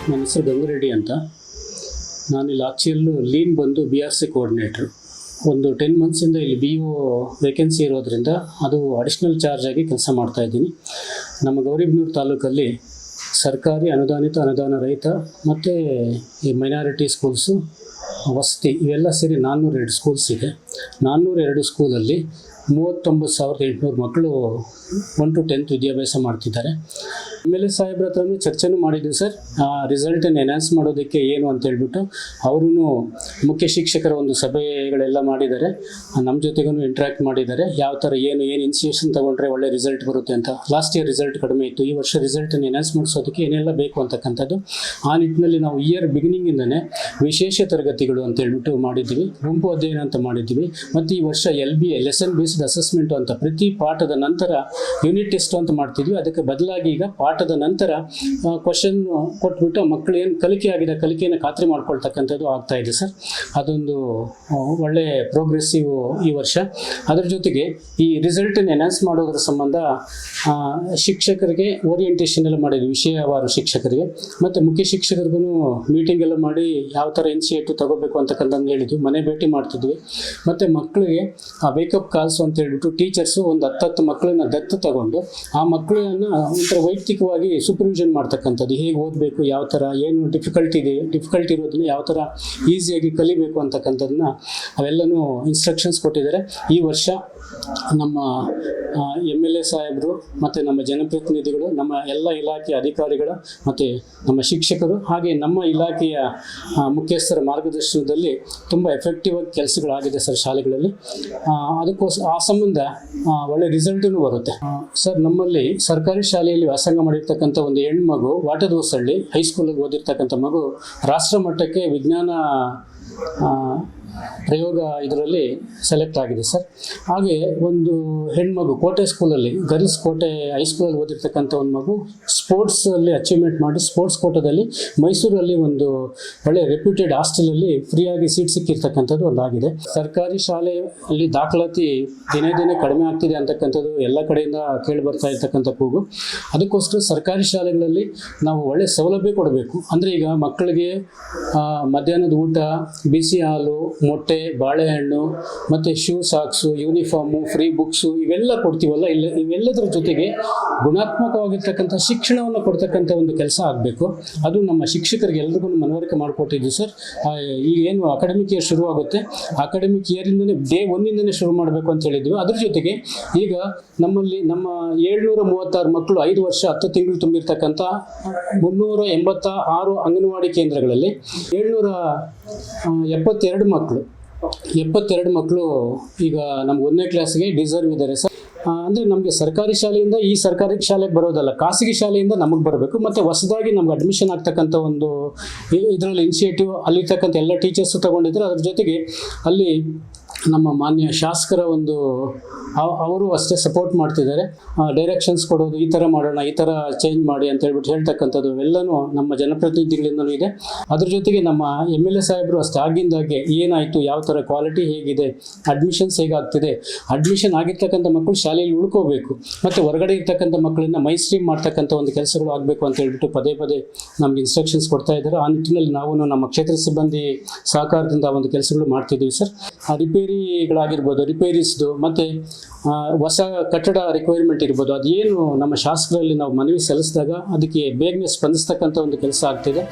ನನ್ನ ಹೆಸರು ಗಂಗುರೆಡ್ಡಿ ಅಂತ. ನಾನಿಲ್ಲಿ ಆಕ್ಚುಯಲ್ಲು ಲೀನ್ ಬಂದು BRC ಕೋಆರ್ಡಿನೇಟ್ರು. ಒಂದು 10 ಮಂತ್ಸಿಂದ ಇಲ್ಲಿ BO ವೇಕೆನ್ಸಿ ಇರೋದ್ರಿಂದ ಅದು ಅಡಿಷ್ನಲ್ ಚಾರ್ಜ್ ಆಗಿ ಕೆಲಸ ಮಾಡ್ತಾಯಿದ್ದೀನಿ. ನಮ್ಮ ಗೌರಿಬಿದನೂರು ತಾಲೂಕಲ್ಲಿ ಸರ್ಕಾರಿ ಅನುದಾನಿತ, ಅನುದಾನ ರಹಿತ ಮತ್ತು ಈ ಮೈನಾರಿಟಿ ಸ್ಕೂಲ್ಸು, ವಸತಿ ಇವೆಲ್ಲ ಸೇರಿ 402 ಸ್ಕೂಲ್ಸ್ ಇದೆ. 402 ಸ್ಕೂಲಲ್ಲಿ 39,800 ಮಕ್ಕಳು 1 to 10th ವಿದ್ಯಾಭ್ಯಾಸ ಮಾಡ್ತಿದ್ದಾರೆ. MLA ಸಾಹೇಬ್ರ ಹತ್ರನೂ ಚರ್ಚೆನೂ ಮಾಡಿದ್ವಿ ಸರ್. ಆ ರಿಸಲ್ಟನ್ನು ಎನ್ಹಾನ್ಸ್ ಮಾಡೋದಕ್ಕೆ ಏನು ಅಂತ ಹೇಳ್ಬಿಟ್ಟು ಅವರು ಮುಖ್ಯ ಶಿಕ್ಷಕರ ಒಂದು ಸಭೆಗಳೆಲ್ಲ ಮಾಡಿದ್ದಾರೆ. ನಮ್ಮ ಜೊತೆಗೂ ಇಂಟ್ರ್ಯಾಕ್ಟ್ ಮಾಡಿದ್ದಾರೆ. ಯಾವ ಥರ ಏನು ಇನಿಷಿಯೇಷನ್ ತೊಗೊಂಡ್ರೆ ಒಳ್ಳೆ ರಿಸಲ್ಟ್ ಬರುತ್ತೆ ಅಂತ. ಲಾಸ್ಟ್ ಇಯರ್ ರಿಸಲ್ಟ್ ಕಡಿಮೆ ಇತ್ತು, ಈ ವರ್ಷ ರಿಸಲ್ಟನ್ನು ಎನ್ಹಾನ್ಸ್ ಮಾಡಿಸೋದಕ್ಕೆ ಏನೆಲ್ಲ ಬೇಕು ಅಂತಕ್ಕಂಥದ್ದು. ಆ ನಿಟ್ಟಿನಲ್ಲಿ ನಾವು ಇಯರ್ ಬಿಗಿನಿಂಗಿಂದನೇ ವಿಶೇಷ ತರಗತಿಗಳು ಅಂತ ಹೇಳ್ಬಿಟ್ಟು ಮಾಡಿದ್ವಿ, ಗುಂಪು ಅಧ್ಯಯನ ಅಂತ ಮಾಡಿದ್ವಿ. ಮತ್ತು ಈ ವರ್ಷ LBA ಲೆಸನ್ ಬೇಸ್ಡ್ ಅಸೆಸ್ಮೆಂಟು ಅಂತ ಪ್ರತಿ ಪಾಠದ ನಂತರ ಯೂನಿಟ್ ಟೆಸ್ಟ್ ಅಂತ ಮಾಡ್ತಿದ್ವಿ. ಅದಕ್ಕೆ ಬದಲಾಗಿ ಈಗ ಪಾಠದ ನಂತರ ಕ್ವಶನ್ ಕೊಟ್ಬಿಟ್ಟು ಮಕ್ಕಳು ಏನು ಕಲಿಕೆ ಆಗಿದೆ ಕಲಿಕೆಯನ್ನು ಖಾತ್ರಿ ಮಾಡ್ಕೊಳ್ತಕ್ಕಂಥದ್ದು ಆಗ್ತಾ ಇದೆ ಸರ್. ಅದೊಂದು ಒಳ್ಳೆ ಪ್ರೋಗ್ರೆಸಿವ್ ಈ ವರ್ಷ. ಅದರ ಜೊತೆಗೆ ಈ ರಿಸಲ್ಟನ್ನು ಎನ್ಹಾನ್ಸ್ ಮಾಡೋದ್ರ ಸಂಬಂಧ ಶಿಕ್ಷಕರಿಗೆ ಓರಿಯೆಂಟೇಷನ್ ಎಲ್ಲ ಮಾಡಿದ್ವಿ, ವಿಷಯವಾರು ಶಿಕ್ಷಕರಿಗೆ. ಮತ್ತು ಮುಖ್ಯ ಶಿಕ್ಷಕರಿಗೂ ಮೀಟಿಂಗ್ ಎಲ್ಲ ಮಾಡಿ ಯಾವ ಥರ ಇನಿಷಿಯೇಟಿವ್ ತಗೋಬೇಕು ಅಂತಕ್ಕಂಥದ್ದು ಹೇಳಿದ್ವಿ. ಮನೆ ಭೇಟಿ ಮಾಡ್ತಿದ್ವಿ. ಮತ್ತು ಮಕ್ಕಳಿಗೆ ವೇಕಪ್ ಕಾಲ್ಸ್ ಅಂತ ಹೇಳ್ಬಿಟ್ಟು ಟೀಚರ್ಸು ಒಂದು 10 ಮಕ್ಕಳನ್ನ ದತ್ತು ತಗೊಂಡು ಆ ಮಕ್ಕಳನ್ನು ಒಂಥರ ವೈಯಕ್ತಿಕವಾಗಿ ಸೂಪರ್ವಿಷನ್ ಮಾಡ್ತಕ್ಕಂಥದ್ದು. ಹೇಗೆ ಓದಬೇಕು, ಯಾವ ಥರ ಏನು ಡಿಫಿಕಲ್ಟಿ ಇರೋದನ್ನ ಯಾವ ಥರ ಈಸಿಯಾಗಿ ಕಲಿಬೇಕು ಅಂತಕ್ಕಂಥದ್ದನ್ನ ಅವೆಲ್ಲನೂ ಇನ್ಸ್ಟ್ರಕ್ಷನ್ಸ್ ಕೊಟ್ಟಿದ್ದಾರೆ. ಈ ವರ್ಷ ನಮ್ಮ MLA ಸಾಹೇಬರು ಮತ್ತು ನಮ್ಮ ಜನಪ್ರತಿನಿಧಿಗಳು, ನಮ್ಮ ಎಲ್ಲ ಇಲಾಖೆಯ ಅಧಿಕಾರಿಗಳು ಮತ್ತು ನಮ್ಮ ಶಿಕ್ಷಕರು ಹಾಗೆ ನಮ್ಮ ಇಲಾಖೆಯ ಮುಖ್ಯಸ್ಥರ ಮಾರ್ಗದರ್ಶನದಲ್ಲಿ ತುಂಬ ಎಫೆಕ್ಟಿವ್ ಆಗಿ ಕೆಲಸಗಳಾಗಿದೆ ಸರ್ ಶಾಲೆಗಳಲ್ಲಿ. ಅದಕ್ಕೋಸ್ಕರ ಆ ಸಂಬಂಧ ಒಳ್ಳೆ ರಿಸಲ್ಟೂ ಬರುತ್ತೆ ಸರ್. ನಮ್ಮಲ್ಲಿ ಸರ್ಕಾರಿ ಶಾಲೆಯಲ್ಲಿ ವ್ಯಾಸಂಗ ಮಾಡಿರ್ತಕ್ಕಂಥ ಒಂದು ಹೆಣ್ಮಗು ವಾಟದೋಸಹಳ್ಳಿ ಹೈಸ್ಕೂಲಲ್ಲಿ ಓದಿರ್ತಕ್ಕಂಥ ಮಗು ರಾಷ್ಟ್ರ ಮಟ್ಟಕ್ಕೆ ವಿಜ್ಞಾನ ಪ್ರಯೋಗ ಇದರಲ್ಲಿ ಸೆಲೆಕ್ಟ್ ಆಗಿದೆ ಸರ್. ಹಾಗೆ ಒಂದು ಹೆಣ್ಮಗು ಕೋಟೆ ಸ್ಕೂಲಲ್ಲಿ, ಗರ್ಲ್ಸ್ ಕೋಟೆ ಹೈಸ್ಕೂಲಲ್ಲಿ ಓದಿರ್ತಕ್ಕಂಥ ಒಂದು ಮಗು ಸ್ಪೋರ್ಟ್ಸಲ್ಲಿ ಅಚೀವ್ಮೆಂಟ್ ಮಾಡಿ ಸ್ಪೋರ್ಟ್ಸ್ ಕೋಟದಲ್ಲಿ ಮೈಸೂರಲ್ಲಿ ಒಂದು ಒಳ್ಳೆ ರೆಪ್ಯೂಟೆಡ್ ಹಾಸ್ಟೆಲಲ್ಲಿ ಫ್ರೀಯಾಗಿ ಸೀಟ್ ಸಿಕ್ಕಿರ್ತಕ್ಕಂಥದ್ದು ಒಂದಾಗಿದೆ. ಸರ್ಕಾರಿ ಶಾಲೆಯಲ್ಲಿ ದಾಖಲಾತಿ ದಿನೇ ದಿನೇ ಕಡಿಮೆ ಆಗ್ತಿದೆ ಅಂತಕ್ಕಂಥದ್ದು ಎಲ್ಲ ಕಡೆಯಿಂದ ಕೇಳಿ ಬರ್ತಾ ಇರ್ತಕ್ಕಂಥ ಕೂಗು. ಅದಕ್ಕೋಸ್ಕರ ಸರ್ಕಾರಿ ಶಾಲೆಗಳಲ್ಲಿ ನಾವು ಒಳ್ಳೆ ಸೌಲಭ್ಯ ಕೊಡಬೇಕು. ಅಂದರೆ ಈಗ ಮಕ್ಕಳಿಗೆ ಮಧ್ಯಾಹ್ನದ ಊಟ, ಬಿಸಿ ಹಾಲು, ಮೊಟ್ಟೆ, ಬಾಳೆಹಣ್ಣು ಮತ್ತು shoe socks, uniform, free books ಇವೆಲ್ಲ ಕೊಡ್ತೀವಲ್ಲ, ಇವೆಲ್ಲದರ ಜೊತೆಗೆ ಗುಣಾತ್ಮಕವಾಗಿರ್ತಕ್ಕಂಥ ಶಿಕ್ಷಣವನ್ನು ಕೊಡ್ತಕ್ಕಂಥ ಒಂದು ಕೆಲಸ ಆಗಬೇಕು. ಅದು ನಮ್ಮ ಶಿಕ್ಷಕರಿಗೆ ಎಲ್ರಿಗೂ ಮನವರಿಕೆ ಮಾಡಿಕೊಟ್ಟಿದ್ವಿ ಸರ್. ಈಗ ಏನು ಅಕಾಡೆಮಿಕ್ ಇಯರ್ ಶುರುವಾಗುತ್ತೆ, ಅಕಾಡೆಮಿಕ್ ಇಯರಿಂದನೇ ಡೇ 1ಇಂದನೇ ಶುರು ಮಾಡಬೇಕು ಅಂತ ಹೇಳಿದ್ವಿ. ಅದ್ರ ಜೊತೆಗೆ ಈಗ ನಮ್ಮಲ್ಲಿ ನಮ್ಮ 736 ಮಕ್ಕಳು 5 ವರ್ಷ 10 ತಿಂಗಳು ತುಂಬಿರ್ತಕ್ಕಂಥ 386 ಅಂಗನವಾಡಿ ಕೇಂದ್ರಗಳಲ್ಲಿ 772 ಮಕ್ಕಳು ಈಗ ನಮ್ಗೆ 1ನೇ ಕ್ಲಾಸ್ಗೆ ಡಿಸರ್ವ್ ಇದ್ದಾರೆ ಸರ್. ಅಂದರೆ ನಮಗೆ ಸರ್ಕಾರಿ ಶಾಲೆಯಿಂದ ಈ ಸರ್ಕಾರಿ ಶಾಲೆಗೆ ಬರೋದಲ್ಲ, ಖಾಸಗಿ ಶಾಲೆಯಿಂದ ನಮಗೆ ಬರಬೇಕು. ಮತ್ತು ಹೊಸದಾಗಿ ನಮ್ಗೆ ಅಡ್ಮಿಷನ್ ಆಗ್ತಕ್ಕಂಥ ಒಂದು ಇದರಲ್ಲಿ ಇನಿಷಿಯೇಟಿವ್ ಅಲ್ಲಿರ್ತಕ್ಕಂಥ ಎಲ್ಲ ಟೀಚರ್ಸು ತಗೊಂಡಿದ್ರು. ಅದ್ರ ಜೊತೆಗೆ ಅಲ್ಲಿ ನಮ್ಮ ಮಾನ್ಯ ಶಾಸಕರ ಒಂದು ಅವರು ಅಷ್ಟೇ ಸಪೋರ್ಟ್ ಮಾಡ್ತಿದ್ದಾರೆ. ಡೈರೆಕ್ಷನ್ಸ್ ಕೊಡೋದು, ಈ ಥರ ಮಾಡೋಣ, ಈ ಥರ ಚೇಂಜ್ ಮಾಡಿ ಅಂತ ಹೇಳ್ಬಿಟ್ಟು ಹೇಳ್ತಕ್ಕಂಥದ್ದು ಎಲ್ಲನೂ ನಮ್ಮ ಜನಪ್ರತಿನಿಧಿಗಳಿಂದಲೂ ಇದೆ. ಅದ್ರ ಜೊತೆಗೆ ನಮ್ಮ MLA ಸಾಹೇಬರು ಅಷ್ಟೇ ಆಗಿಂದಾಗೆ ಏನಾಯಿತು, ಯಾವ ಥರ ಕ್ವಾಲಿಟಿ ಹೇಗಿದೆ, ಅಡ್ಮಿಷನ್ಸ್ ಹೇಗಾಗ್ತಿದೆ, ಅಡ್ಮಿಷನ್ ಆಗಿರ್ತಕ್ಕಂಥ ಮಕ್ಕಳು ಶಾಲೆಯಲ್ಲಿ ಉಳ್ಕೋಬೇಕು, ಮತ್ತು ಹೊರಗಡೆ ಇರ್ತಕ್ಕಂಥ ಮಕ್ಕಳನ್ನ ಮೈಸ್ಟ್ರೀಮ್ ಮಾಡ್ತಕ್ಕಂಥ ಒಂದು ಕೆಲಸಗಳು ಆಗಬೇಕು ಅಂತ ಹೇಳ್ಬಿಟ್ಟು ಪದೇ ಪದೇ ನಮ್ಗೆ ಇನ್ಸ್ಟ್ರಕ್ಷನ್ಸ್ ಕೊಡ್ತಾ ಇದ್ದಾರೆ. ಆ ನಿಟ್ಟಿನಲ್ಲಿ ನಾವು ನಮ್ಮ ಕ್ಷೇತ್ರ ಸಿಬ್ಬಂದಿ ಸಹಕಾರದಿಂದ ಒಂದು ಕೆಲಸಗಳು ಮಾಡ್ತಿದ್ದೀವಿ ಸರ್. ಆ ರಿಪೇರಿಗಳಾಗಿರ್ಬೋದು, ರಿಪೇರೀಸ್ದು ಮತ್ತು ಹೊಸ ಕಟ್ಟಡ ರಿಕ್ವೈರ್ಮೆಂಟ್ ಇರ್ಬೋದು, ಅದೇನು ನಮ್ಮ ಶಾಸಕರಲ್ಲಿ ನಾವು ಮನವಿ ಸಲ್ಲಿಸಿದಾಗ ಅದಕ್ಕೆ ಬೇಗನೆ ಸ್ಪಂದಿಸ್ತಕ್ಕಂಥ ಒಂದು ಕೆಲಸ ಆಗ್ತಿದೆ.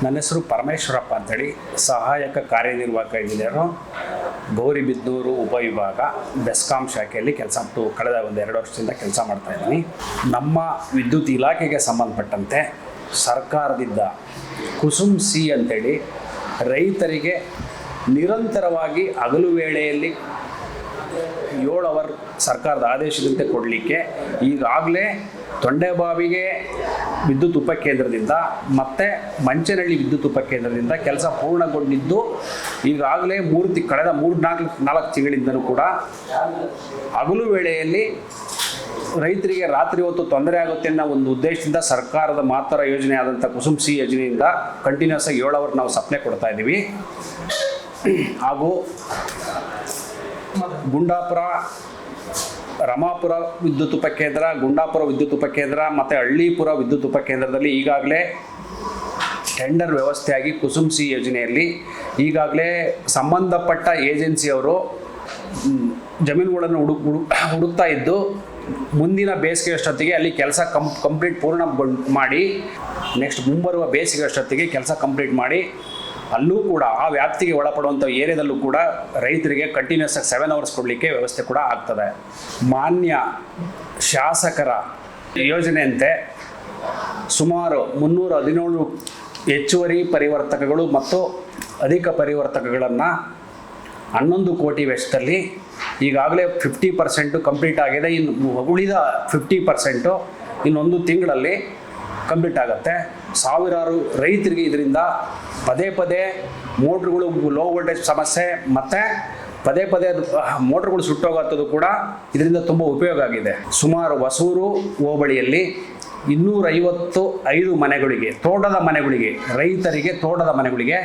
ನನ್ನ ಹೆಸರು ಪರಮೇಶ್ವರಪ್ಪ ಅಂತೇಳಿ, ಸಹಾಯಕ ಕಾರ್ಯನಿರ್ವಾಹಕ ಇಂಜಿನಿಯರು, ಗೌರಿಬಿದನೂರು ಉಪವಿಭಾಗ ಬೆಸ್ಕಾಂ ಶಾಖೆಯಲ್ಲಿ ಕಳೆದ 1-2 ವರ್ಷದಿಂದ ಕೆಲಸ ಮಾಡ್ತಾಯಿದ್ದೀನಿ. ನಮ್ಮ ವಿದ್ಯುತ್ ಇಲಾಖೆಗೆ ಸಂಬಂಧಪಟ್ಟಂತೆ ಸರ್ಕಾರದಿಂದ ಕುಸುಮ್ ಸಿ ಅಂತೇಳಿ ರೈತರಿಗೆ ನಿರಂತರವಾಗಿ ಹಗಲು ವೇಳೆಯಲ್ಲಿ 7 ಅವರ್ ಸರ್ಕಾರದ ಆದೇಶದಂತೆ ಕೊಡಲಿಕ್ಕೆ ಈಗಾಗಲೇ ತೊಂಡೆಬಾವಿಗೆ ವಿದ್ಯುತ್ ಉಪಕೇಂದ್ರದಿಂದ ಮತ್ತು ಮಂಚನಹಳ್ಳಿ ವಿದ್ಯುತ್ ಉಪಕೇಂದ್ರದಿಂದ ಕೆಲಸ ಪೂರ್ಣಗೊಂಡಿದ್ದು, ಈಗಾಗಲೇ ಕಳೆದ 3-4 ತಿಂಗಳಿಂದಲೂ ಕೂಡ ಹಗಲು ವೇಳೆಯಲ್ಲಿ ರೈತರಿಗೆ ರಾತ್ರಿ ಹೊತ್ತು ತೊಂದರೆ ಆಗುತ್ತೆ ಅನ್ನೋ ಒಂದು ಉದ್ದೇಶದಿಂದ ಸರ್ಕಾರದ ಮಾತ್ರ ಯೋಜನೆ ಆದಂಥ ಕುಸುಮ್ ಸಿ ಯೋಜನೆಯಿಂದ ಕಂಟಿನ್ಯೂಸ್ ಆಗಿ 7 ಅವರ್ ನಾವು ಸಪ್ಲೈ ಕೊಡ್ತಾ ಇದ್ದೀವಿ. ಹಾಗೂ ಗುಂಡಾಪುರ, ರಮಾಪುರ ವಿದ್ಯುತ್ ಉಪಕೇಂದ್ರ, ಗುಂಡಾಪುರ ವಿದ್ಯುತ್ ಉಪಕೇಂದ್ರ ಮತ್ತು ಹಳ್ಳಿಪುರ ವಿದ್ಯುತ್ ಉಪಕೇಂದ್ರದಲ್ಲಿ ಈಗಾಗಲೇ ಟೆಂಡರ್ ವ್ಯವಸ್ಥೆಯಾಗಿ ಕುಸುಮ್ ಸಿ ಯೋಜನೆಯಲ್ಲಿ ಈಗಾಗಲೇ ಸಂಬಂಧಪಟ್ಟ ಏಜೆನ್ಸಿಯವರು ಜಮೀನುಗಳನ್ನು ಹುಡುಕ್ತಾ ಇದ್ದು, ಮುಂದಿನ ಬೇಸಿಗೆ ಅಷ್ಟೊತ್ತಿಗೆ ಅಲ್ಲಿ ಕೆಲಸ ಕಂಪ್ಲೀಟ್ ಪೂರ್ಣ ಮಾಡಿ ನೆಕ್ಸ್ಟ್ ಮುಂಬರುವ ಬೇಸಿಗೆ ಅಷ್ಟೊತ್ತಿಗೆ ಕೆಲಸ ಕಂಪ್ಲೀಟ್ ಮಾಡಿ ಅಲ್ಲೂ ಕೂಡ ಆ ವ್ಯಾಪ್ತಿಗೆ ಒಳಪಡುವಂಥ ಏರಿಯಾದಲ್ಲೂ ಕೂಡ ರೈತರಿಗೆ ಕಂಟಿನ್ಯೂಸ್ ಆಗಿ 7 ಅವರ್ಸ್ ಕೊಡಲಿಕ್ಕೆ ವ್ಯವಸ್ಥೆ ಕೂಡ ಆಗ್ತದೆ. ಮಾನ್ಯ ಶಾಸಕರ ಯೋಜನೆಯಂತೆ ಸುಮಾರು 317 ಹೆಚ್ಚುವರಿ ಪರಿವರ್ತಕಗಳು ಮತ್ತು ಅಧಿಕ ಪರಿವರ್ತಕಗಳನ್ನು 11 ಕೋಟಿ ವೆಚ್ಚದಲ್ಲಿ ಈಗಾಗಲೇ 50% ಕಂಪ್ಲೀಟ್ ಆಗಿದೆ. ಇನ್ನು ಉಳಿದ 50% ಇನ್ನೊಂದು ತಿಂಗಳಲ್ಲಿ ಕಂಪ್ಲೀಟ್ ಆಗುತ್ತೆ. ಸಾವಿರಾರು ರೈತರಿಗೆ ಇದರಿಂದ ಪದೇ ಪದೇ ಮೋಟ್ರುಗಳು ಲೋ ವೋಲ್ಟೇಜ್ ಸಮಸ್ಯೆ ಮತ್ತು ಪದೇ ಮೋಟ್ರುಗಳು ಸುಟ್ಟೋಗೋಂಥದ್ದು ಕೂಡ ಇದರಿಂದ ತುಂಬ ಉಪಯೋಗ ಆಗಿದೆ. ಸುಮಾರು ಹೊಸೂರು ಹೋಬಳಿಯಲ್ಲಿ 255 ಮನೆಗಳಿಗೆ, ರೈತರಿಗೆ ತೋಟದ ಮನೆಗಳಿಗೆ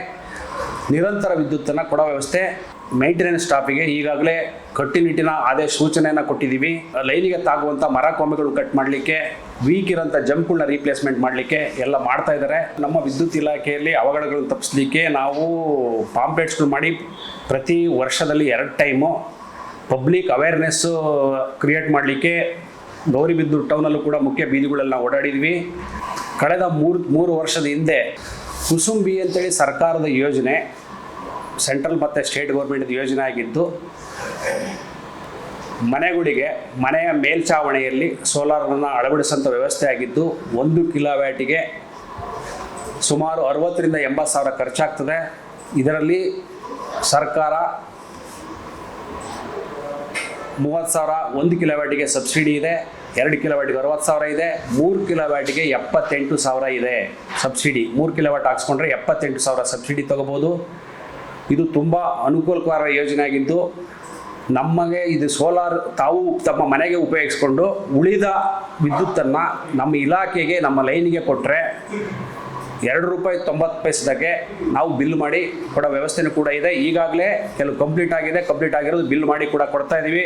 ನಿರಂತರ ವಿದ್ಯುತ್ತನ್ನು ಕೊಡೋ ವ್ಯವಸ್ಥೆ. ಮೇಂಟೆನೆನ್ಸ್ ಸ್ಟಾಫಿಗೆ ಈಗಾಗಲೇ ಕಟ್ಟುನಿಟ್ಟಿನ ಸೂಚನೆಯನ್ನು ಕೊಟ್ಟಿದ್ದೀವಿ. ಲೈನಿಗೆ ತಾಗುವಂಥ ಮರ ಕೊಂಬೆಗಳು ಕಟ್ ಮಾಡಲಿಕ್ಕೆ, ವೀಕ್ ಇರೋಂಥ ಜಂಪ್ಗಳನ್ನ ರೀಪ್ಲೇಸ್ಮೆಂಟ್ ಮಾಡಲಿಕ್ಕೆ ಎಲ್ಲ ಮಾಡ್ತಾ ಇದ್ದಾರೆ. ನಮ್ಮ ವಿದ್ಯುತ್ ಇಲಾಖೆಯಲ್ಲಿ ಅವಘಡಗಳನ್ನು ತಪ್ಪಿಸಲಿಕ್ಕೆ ನಾವು ಪಾಂಪ್ಲೆಟ್ಸ್ಗಳು ಮಾಡಿ ಪ್ರತಿ ವರ್ಷದಲ್ಲಿ 2 ಟೈಮು ಪಬ್ಲಿಕ್ ಅವೇರ್ನೆಸ್ಸು ಕ್ರಿಯೇಟ್ ಮಾಡಲಿಕ್ಕೆ ಗೌರಿಬಿದನೂರು ಟೌನಲ್ಲೂ ಕೂಡ ಮುಖ್ಯ ಬೀದಿಗಳೆಲ್ಲ ಓಡಾಡಿದ್ವಿ. ಕಳೆದ 3 ವರ್ಷದ ಹಿಂದೆ ಕುಸುಮ್ ಬಿ ಅಂತೇಳಿ ಸರ್ಕಾರದ ಯೋಜನೆ, ಸೆಂಟ್ರಲ್ ಮತ್ತು ಸ್ಟೇಟ್ ಗೌರ್ಮೆಂಟ್ ಯೋಜನೆ ಆಗಿದ್ದು, ಮನೆಯ ಮೇಲ್ಛಾವಣಿಯಲ್ಲಿ ಸೋಲಾರನ್ನು ಅಳವಡಿಸುವಂಥ ವ್ಯವಸ್ಥೆ ಆಗಿದ್ದು, 1 ಕಿಲೋವ್ಯಾಟಿಗೆ ಸುಮಾರು 60,000 ರಿಂದ 80,000 ಖರ್ಚಾಗ್ತದೆ. ಇದರಲ್ಲಿ ಸರ್ಕಾರ 30,000 1 ಕಿಲೋವ್ಯಾಟಿಗೆ ಸಬ್ಸಿಡಿ ಇದೆ, 2 ಕಿಲೋವ್ಯಾಟಿಗೆ 60,000 ಇದೆ, 3 ಕಿಲೋವ್ಯಾಟಿಗೆ 78,000 ಇದೆ ಸಬ್ಸಿಡಿ. 3 ಕಿಲೋವ್ಯಾಟ್ ಹಾಕ್ಸ್ಕೊಂಡ್ರೆ 78,000 ಸಬ್ಸಿಡಿ ತಗೋಬೋದು. ಇದು ತುಂಬ ಅನುಕೂಲಕರ ಯೋಜನೆ ಆಗಿದ್ದು, ನಮಗೆ ಇದು ಸೋಲಾರ್ ತಾವು ತಮ್ಮ ಮನೆಗೆ ಉಪಯೋಗಿಸ್ಕೊಂಡು ಉಳಿದ ವಿದ್ಯುತ್ತನ್ನು ನಮ್ಮ ಇಲಾಖೆಗೆ ನಮ್ಮ ಲೈನಿಗೆ ಕೊಟ್ಟರೆ ₹2.90 ನಾವು ಬಿಲ್ ಮಾಡಿ ಕೊಡೋ ವ್ಯವಸ್ಥೆನೂ ಕೂಡ ಇದೆ. ಈಗಾಗಲೇ ಕೆಲವು ಕಂಪ್ಲೀಟ್ ಆಗಿರೋದು ಬಿಲ್ ಮಾಡಿ ಕೂಡ ಕೊಡ್ತಾ ಇದ್ದೀವಿ.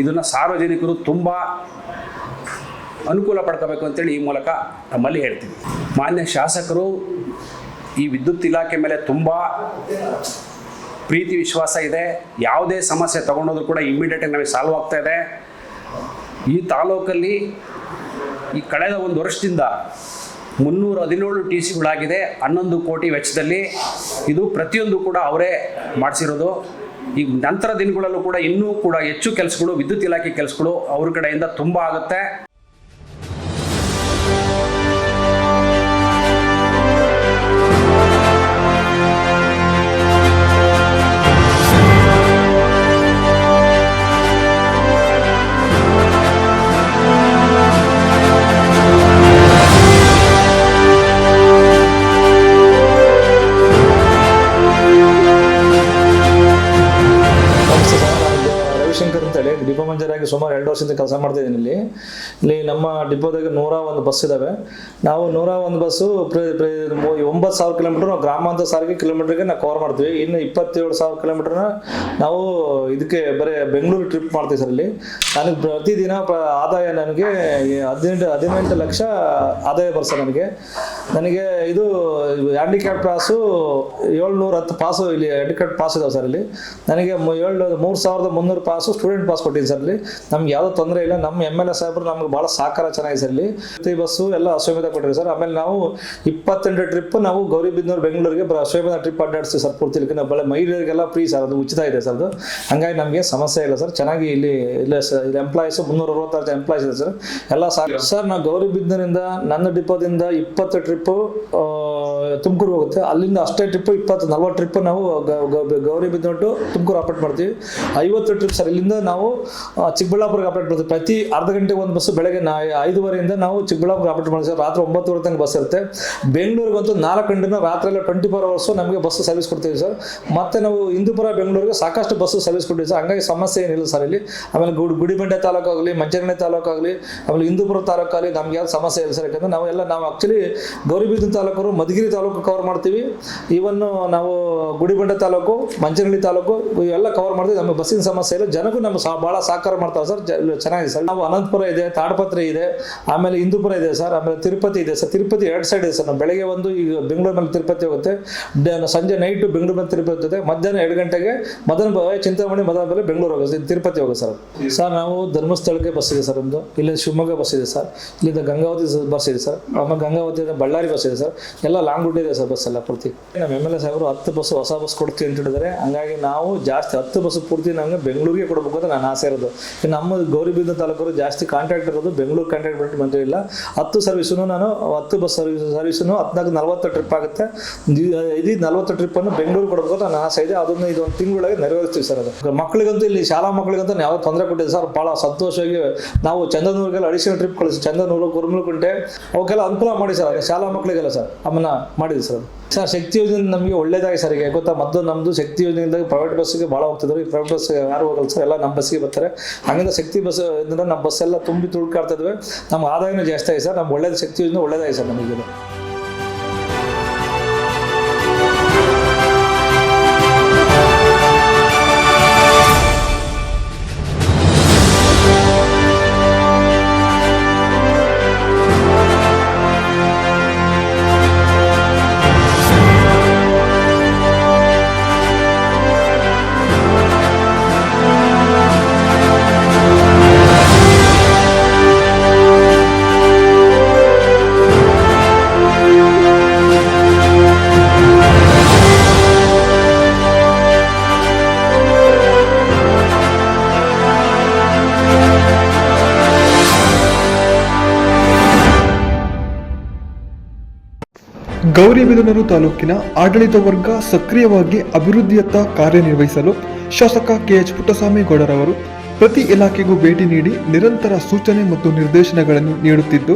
ಇದನ್ನು ಸಾರ್ವಜನಿಕರು ತುಂಬ ಅನುಕೂಲ ಪಡ್ಕೋಬೇಕು ಅಂತೇಳಿ ಈ ಮೂಲಕ ನಮ್ಮಲ್ಲಿ ಹೇಳ್ತೀವಿ. ಮಾನ್ಯ ಶಾಸಕರು ಈ ವಿದ್ಯುತ್ ಇಲಾಖೆ ಮೇಲೆ ತುಂಬ ಪ್ರೀತಿ ವಿಶ್ವಾಸ ಇದೆ. ಯಾವುದೇ ಸಮಸ್ಯೆ ತಗೊಂಡೋದ್ರು ಕೂಡ ಇಮ್ಮಿಡಿಯೇಟಾಗಿ ನಮಗೆ ಸಾಲ್ವ್ ಆಗ್ತಾ ಇದೆ. ಈ ತಾಲೂಕಲ್ಲಿ ಈ ಕಳೆದ 1 ವರ್ಷದಿಂದ 317 TCಗಳಾಗಿದೆ. 11 ಕೋಟಿ ವೆಚ್ಚದಲ್ಲಿ ಇದು ಪ್ರತಿಯೊಂದು ಕೂಡ ಅವರೇ ಮಾಡಿಸಿರೋದು. ಈಗ ನಂತರ ದಿನಗಳಲ್ಲೂ ಕೂಡ ಇನ್ನೂ ಕೂಡ ಹೆಚ್ಚು ಕೆಲಸಗಳು ವಿದ್ಯುತ್ ಇಲಾಖೆ ಕೆಲಸಗಳು ಅವ್ರ ಕಡೆಯಿಂದ ತುಂಬ ಆಗುತ್ತೆ. ರವಿಶಂಕರ್ ಅಂತೇಳಿ ಡಿಪೋ ಮ್ಯಾನೇಜರಾಗಿ ಸುಮಾರು 2 ವರ್ಷದಿಂದ ಕೆಲಸ ಮಾಡ್ತಾ ಇದ್ದೀನಿ. ಇಲ್ಲಿ ನಮ್ಮ ಡಿಪೋದಾಗ 101 ಬಸ್ ಇದ್ದಾವೆ. ನಾವು 101 ಬಸ್ಸು 9,000 ಕಿಲೋಮೀಟರ್ ನಾವು ಗ್ರಾಮಾಂತರ ಸಾರಿಗೆ ಕಿಲೋಮೀಟರ್ಗೆ ನಾವು ಕವರ್ ಮಾಡ್ತೀವಿ. ಇನ್ನು 27,000 ಕಿಲೋಮೀಟರ್ನ ನಾವು ಇದಕ್ಕೆ ಬರೀ ಬೆಂಗಳೂರು ಟ್ರಿಪ್ ಮಾಡ್ತೀವಿ ಸರ್. ಇಲ್ಲಿ ನನಗೆ ಪ್ರತಿದಿನ ಆದಾಯ ನನಗೆ 18 ಲಕ್ಷ ಆದಾಯ ಬರ್ತದೆ. ನನಗೆ ಇದು ಹ್ಯಾಂಡಿಕ್ಯಾಪ್ ಪಾಸು 710 ಪಾಸು ಇಲ್ಲಿ ಹ್ಯಾಂಡಿಕ್ಯಾಪ್ ಪಾಸ್ ಇದಾವೆ ಸರ್. ಇಲ್ಲಿ ನನಗೆ 3,300 ಪಾಸು ಸ್ಟೂಡೆಂಟ್ ಪಾಸ್ ಕೊಟ್ಟಿದ್ದೀನಿ ಸರ್. ಇಲ್ಲಿ ನಮ್ಗೆ ಯಾವುದೋ ತೊಂದರೆ ಇಲ್ಲ. ನಮ್ಮ MLA ಸಾಹೇಬರು ನಮ್ಗೆ ಭಾಳ ಸಹಕಾರ ಚೆನ್ನಾಗಿದೆ ಸರ್. ಇಲ್ಲಿ ಪ್ರತಿ ಬಸ್ಸು ಎಲ್ಲ ಅಶ್ವಮೇಧ ಕೊಟ್ಟಿರಿ ಸರ್. ಆಮೇಲೆ ನಾವು 28 ಟ್ರಿಪ್ ನಾವು ಗೌರಿಬಿದನೂರು ಬೆಂಗಳೂರಿಗೆ ಅಶ್ವಮೇಧ ಟ್ರಿಪ್ ಅಡ್ಡಾಡಿಸ್ತೀವಿ ಸರ್. ಪೂರ್ತಿ ಇಲ್ಲಿ ಮಹಿಳೆಯರಿಗೆಲ್ಲ ಫ್ರೀ ಸರ್, ಅದು ಉಚಿತ ಇದೆ ಸರ್. ಅದು ಹಂಗಾಗಿ ನಮಗೆ ಸಮಸ್ಯೆ ಇಲ್ಲ ಸರ್. ಚೆನ್ನಾಗಿ ಇಲ್ಲಿ ಎಂಪ್ಲಾಯೀಸು 366 ಎಂಪ್ಲಾಯೀಸ್ ಇದೆ ಸರ್. ಎಲ್ಲ ಸರ್ ನಾವು ಗೌರಿಬಿದನೂರಿಂದ ನನ್ನ ಡಿಪೋದಿಂದ 20 ಟ್ರಿಪ್ಪು ತುಮಕೂರು ಹೋಗುತ್ತೆ. ಅಲ್ಲಿಂದ ಅಷ್ಟೇ ಟ್ರಿಪ್ಪು 40 ಟ್ರಿಪ್ ನಾವು ಗೌರಿಬಿದನೂರು ಟು ತುಮಕೂರು ಆಪರೇಟ್ ಮಾಡ್ತೀವಿ. 50 ಟ್ರಿಪ್ ಸರ್. ಇಲ್ಲಿಂದ ನಾವು ಚಿಕ್ಕಬಳ್ಳಾಪುರಕ್ಕೆ ಆಪರೇಟ್ ಮಾಡ್ತೀವಿ. ಪ್ರತಿ ಅರ್ಧ ಗಂಟೆಗೆ ಒಂದು ಬಸ್ಸು ಬೆಳಗ್ಗೆ 5:30 ನಾವು ಚಿಕ್ಕಬಳ್ಳಾಪುರ ಆಪರೇಟ್ ಮಾಡ್ತೀವಿ. ರಾತ್ರಿ 9:00 ತನಕ ಬಸ್ ಇರುತ್ತೆ. ಬೆಂಗಳೂರಿಗಂತೂ 4 ಗಂಟೆನ ರಾತ್ರಿ ಎಲ್ಲ 24 ಅವರ್ಸು ನಮಗೆ ಬಸ್ಸು ಸರ್ವಿಸ್ ಕೊಡ್ತೀವಿ ಸರ್. ಮತ್ತೆ ನಾವು ಹಿಂದೂಪುರ ಬೆಂಗಳೂರಿಗೆ ಸಾಕಷ್ಟು ಬಸ್ಸು ಸರ್ವಿಸ್ ಕೊಡ್ತೀವಿ ಸರ್. ಹಂಗಾಗಿ ಸಮಸ್ಯೆ ಏನಿಲ್ಲ ಸರ್. ಇಲ್ಲಿ ಆಮೇಲೆ ಗುಡಿಬಂಡೆ ತಾಲೂಕು ಆಗಲಿ, ಮಂಚನಹಳ್ಳಿ ತಾಲೂಕು ಆಗಲಿ, ಆಮೇಲೆ ಹಿಂದೂಪುರ ತಾಲೂಕಾಗಲಿ ನಮ್ಗೆ ಯಾವ್ದು ಸಮಸ್ಯೆ ಇಲ್ಲ ಸರ್. ಯಾಕಂದ್ರೆ ನಾವು ಆಕ್ಚುಲಿ ಗೌರಿಬಿದನೂರು ತಾಲೂಕು, ಮಧುಗಿರಿ ತಾಲೂಕು ಕವರ್ ಮಾಡ್ತೀವಿ. ಈವನ್ನು ನಾವು ಗುಡಿಬಂಡೆ ತಾಲೂಕು, ಮಂಚನಹಳ್ಳಿ ತಾಲೂಕು ಇವೆಲ್ಲ ಕವರ್ ಮಾಡ್ತೀವಿ. ನಮಗೆ ಬಸ್ಸಿನ ಸಮಸ್ಯೆ ಇಲ್ಲ. ಜನಕ್ಕೂ ನಮ್ಗೆ ಭಾಳ ಸಹಕಾರ ಮಾಡ್ತಾರೆ ಸರ್. ಚೆನ್ನಾಗಿದೆ ಸರ್. ನಾವು ಅನಂತಪುರ ಇದೆ, ತಾಡಪತ್ರೆ ಇದೆ, ಆಮೇಲೆ ಹಿಂದೂಪುರ ಇದೆ ಸರ್. ಆಮೇಲೆ ತಿರುಪತಿ ಇದೆ ಸರ್. ತಿರುಪತಿ 2 ಸೈಡ್ ಇದೆ ಸರ್. ನಾವು ಬೆಳಗ್ಗೆ ಒಂದು ಈಗ ಬೆಂಗಳೂರು ಮೇಲೆ ತಿರುಪತಿ ಹೋಗುತ್ತೆ, ಸಂಜೆ ನೈಟು ಬೆಂಗಳೂರು ಮೇಲೆ ತಿರುಪತಿ ಹೋಗುತ್ತೆ. ಮಧ್ಯಾಹ್ನ 2 ಗಂಟೆಗೆ ಚಿಂತಾಮಣಿ ಮೇಲೆ ಬೆಂಗಳೂರು ಹೋಗುತ್ತೆ, ತಿರುಪತಿ ಹೋಗುತ್ತೆ ಸರ್. ಸರ್ ನಾವು ಧರ್ಮಸ್ಥಳಕ್ಕೆ ಬಸ್ ಇದೆ ಸರ್. ಒಂದು ಇಲ್ಲಿ ಶಿವಮೊಗ್ಗ ಬಸ್ ಇದೆ ಸರ್. ಇಲ್ಲಿಂದ ಗಂಗಾವತಿ ಬಸ್ ಇದೆ ಸರ್. ಆಮೇಲೆ ಗಂಗಾವತಿಯಿಂದ ಬಳ್ಳಾರಿ ಬಸ್ ಇದೆ ಸರ್. ಎಲ್ಲ ಲಾಂಗ್ ರೂಟ್ ಇದೆ ಸರ್ ಬಸ್ ಎಲ್ಲ ಪೂರ್ತಿ. ನಮ್ಮ MLA ಸಾಹೇಬರು 10 ಬಸ್ ಹೊಸ ಬಸ್ ಕೊಡ್ತೀವಿ ಅಂತ ಹೇಳಿದ್ದಾರೆ. ಹಂಗಾಗಿ ನಾವು ಜಾಸ್ತಿ 10 ಬಸ್ ಪೂರ್ತಿ ನಮಗೆ ಬೆಂಗಳೂರಿಗೆ ಕೊಡಬೇಕು ಅಂತ ನಾನು ಆಸೆ ಇರೋದು. ನಮ್ಮ ಗೌರಿಬಿದನೂರು ತಾಲೂಕರು ಜಾಸ್ತಿ ಕಾಂಟ್ರಾಕ್ಟ್ ಇರೋದು ಬೆಂಗಳೂರು ಕಾಂಟ್ರಾಕ್ಟ್ ಬಂದಿಲ್ಲ. 10 ಸರ್ವಿಸನ್ನು ನಾನು 10 ಬಸ್ ಸರ್ವಿಸನ್ನು 14-40 ಟ್ರಿಪ್ ಆಗುತ್ತೆ. ಇದು 40 ಟ್ರಿಪ್ಪನ್ನು ಬೆಂಗಳೂರು ಕೊಡಬೇಕು ಅಂತ ನನ್ನ ಆಸೆ ಇದೆ. ಅದನ್ನು ಇದು 1 ತಿಂಗಳೊಳಗೆ ನೆರವೇರಿಸ್ತೀವಿ ಸರ್. ಅದು ಮಕ್ಕಳಿಗಂತೂ ಇಲ್ಲಿ ಶಾಲಾ ಮಕ್ಕಳಿಗಂತೂ ಯಾವುದೋ ತೊಂದರೆ ಕೊಟ್ಟಿದೆ ಸರ್. ಭಾಳ ಸಂತೋಷವಾಗಿ ನಾವು ಚಂದನೂರಿಗೆಲ್ಲ ಅಡಿಷನಲ್ ಟ್ರಿಪ್ ಕಳಿಸಿ, ಚಂದನೂರು, ಕುರುಮಲಕುಂಟೆ ಅವಕ್ಕೆಲ್ಲ ಅನುಕೂಲ ಮಾಡಿ ಸರ್. ಅದು ಶಾಲಾ ಮಕ್ಕಳಿಗೆಲ್ಲ ಸರ್ ಅಮ್ಮನ ಮಾಡಿದ್ವಿ ಸರ್. ಸರ್ ಶಕ್ತಿ ಯೋಜನೆ ನಮಗೆ ಒಳ್ಳೇದಾಗಿ ಸರ್. ಈಗ ಗೊತ್ತಾ, ಮೊದಲು ನಮ್ಮದು ಶಕ್ತಿ ಯೋಜನೆಯಿಂದ ಪ್ರೈವೇಟ್ ಬಸ್ಸಿಗೆ ಭಾಳ ಹೋಗ್ತಿದ್ರು. ಈ ಪ್ರೈವೇಟ್ ಬಸ್ ಯಾರು ಹೋಗಲ್ಲ ಸರ್, ಎಲ್ಲ ನಮ್ಮ ಬಸ್ಸಿಗೆ ಬರ್ತಾರೆ. ಹಂಗಿಂದ ಶಕ್ತಿ ಬಸ್ ಇಂದ ನಮ್ಮ ಬಸ್ ಎಲ್ಲ ತುಂಬಿ ತುಳ್ಕಾಡ್ತಾ ಇದ್ವಿ. ನಮ್ಮ ಆದಾಯನೂ ಜಾಸ್ತಿ ಆಗಿದೆ ಸರ್. ನಮ್ಮ ಒಳ್ಳೇದು ಶಕ್ತಿ ಯೋಜನೆ ಒಳ್ಳೇದಾಗಿದೆ ಸರ್ ನಮಗೆ. ಗೌರಿಬಿದನೂರು ತಾಲೂಕಿನ ಆಡಳಿತ ವರ್ಗ ಸಕ್ರಿಯವಾಗಿ ಅಭಿವೃದ್ಧಿಯತ್ತ ಕಾರ್ಯನಿರ್ವಹಿಸಲು ಶಾಸಕ KH ಪುಟ್ಟಸ್ವಾಮಿ ಗೌಡರವರು ಪ್ರತಿ ಇಲಾಖೆಗೂ ಭೇಟಿ ನೀಡಿ ನಿರಂತರ ಸೂಚನೆ ಮತ್ತು ನಿರ್ದೇಶನಗಳನ್ನು ನೀಡುತ್ತಿದ್ದು,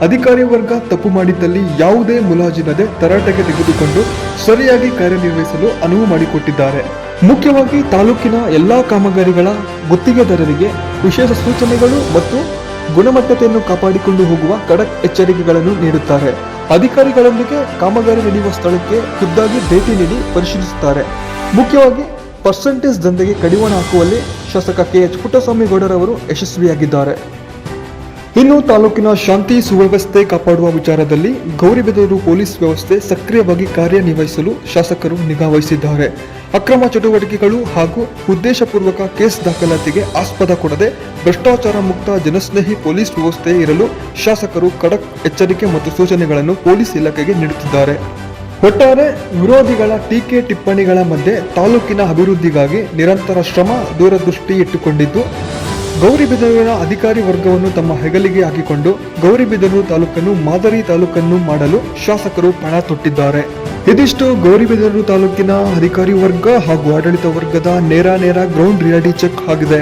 ಅಧಿಕಾರಿ ವರ್ಗ ತಪ್ಪು ಮಾಡಿದ್ದಲ್ಲಿ ಯಾವುದೇ ಮುಲಾಜಿಲ್ಲದೆ ತರಾಟೆಗೆ ತೆಗೆದುಕೊಂಡು ಸರಿಯಾಗಿ ಕಾರ್ಯನಿರ್ವಹಿಸಲು ಅನುವು ಮಾಡಿಕೊಟ್ಟಿದ್ದಾರೆ. ಮುಖ್ಯವಾಗಿ ತಾಲೂಕಿನ ಎಲ್ಲಾ ಕಾಮಗಾರಿಗಳ ಗುತ್ತಿಗೆದಾರರಿಗೆ ವಿಶೇಷ ಸೂಚನೆಗಳು ಮತ್ತು ಗುಣಮಟ್ಟತೆಯನ್ನು ಕಾಪಾಡಿಕೊಂಡು ಹೋಗುವ ಖಡಕ್ ಎಚ್ಚರಿಕೆಗಳನ್ನು ನೀಡುತ್ತಾರೆ. ಅಧಿಕಾರಿಗಳೊಂದಿಗೆ ಕಾಮಗಾರಿ ನಡೆಯುವ ಸ್ಥಳಕ್ಕೆ ಖುದ್ದಾಗಿ ಭೇಟಿ ನೀಡಿ ಪರಿಶೀಲಿಸುತ್ತಾರೆ. ಮುಖ್ಯವಾಗಿ ಪರ್ಸೆಂಟೇಜ್ ದಂಧೆಗೆ ಕಡಿವಾಣ ಹಾಕುವಲ್ಲಿ ಶಾಸಕ KH ಪುಟ್ಟಸ್ವಾಮಿಗೌಡರವರು ಯಶಸ್ವಿಯಾಗಿದ್ದಾರೆ. ಇನ್ನು ತಾಲೂಕಿನ ಶಾಂತಿ ಸುವ್ಯವಸ್ಥೆ ಕಾಪಾಡುವ ವಿಚಾರದಲ್ಲಿ ಗೌರಿಬಿದನೂರು ಪೊಲೀಸ್ ವ್ಯವಸ್ಥೆ ಸಕ್ರಿಯವಾಗಿ ಕಾರ್ಯನಿರ್ವಹಿಸಲು ಶಾಸಕರು ನಿಗಾ ವಹಿಸಿದ್ದಾರೆ. ಅಕ್ರಮ ಚಟುವಟಿಕೆಗಳು ಹಾಗೂ ಉದ್ದೇಶಪೂರ್ವಕ ಕೇಸ್ ದಾಖಲಾತಿಗೆ ಆಸ್ಪದ ಕೊಡದೆ ಭ್ರಷ್ಟಾಚಾರ ಮುಕ್ತ ಜನಸ್ನೇಹಿ ಪೊಲೀಸ್ ವ್ಯವಸ್ಥೆ ಇರಲು ಶಾಸಕರು ಖಡಕ್ ಎಚ್ಚರಿಕೆ ಮತ್ತು ಸೂಚನೆಗಳನ್ನು ಪೊಲೀಸ್ ಇಲಾಖೆಗೆ ನೀಡುತ್ತಿದ್ದಾರೆ. ಒಟ್ಟಾರೆ ವಿರೋಧಿಗಳ ಟೀಕೆ ಟಿಪ್ಪಣಿಗಳ ಮಧ್ಯೆ ತಾಲೂಕಿನ ಅಭಿವೃದ್ಧಿಗಾಗಿ ನಿರಂತರ ಶ್ರಮ ದೂರದೃಷ್ಟಿ ಇಟ್ಟುಕೊಂಡಿದ್ದು ಗೌರಿಬಿದನೂರಿನ ಅಧಿಕಾರಿ ವರ್ಗವನ್ನು ತಮ್ಮ ಹೆಗಲಿಗೆ ಹಾಕಿಕೊಂಡು ಗೌರಿಬಿದನೂರು ತಾಲೂಕನ್ನು ಮಾದರಿ ತಾಲೂಕನ್ನು ಮಾಡಲು ಶಾಸಕರು ಪಣ ತೊಟ್ಟಿದ್ದಾರೆ. ಇದಿಷ್ಟು ಗೌರಿಬಿದನೂರು ತಾಲೂಕಿನ ಅಧಿಕಾರಿ ವರ್ಗ ಹಾಗೂ ಆಡಳಿತ ವರ್ಗದ ನೇರ ಗ್ರೌಂಡ್ ರಿಯಾಲಿಟಿ ಚೆಕ್ ಆಗಿದೆ.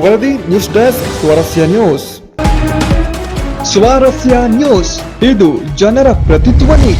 ವರದಿ ನ್ಯೂಸ್ ಡೆಸ್ಕ್ ಸ್ವಾರಸ್ಯ ನ್ಯೂಸ್. ಸ್ವಾರಸ್ಯ ನ್ಯೂಸ್, ಇದು ಜನರ ಪ್ರತಿಧ್ವನಿ.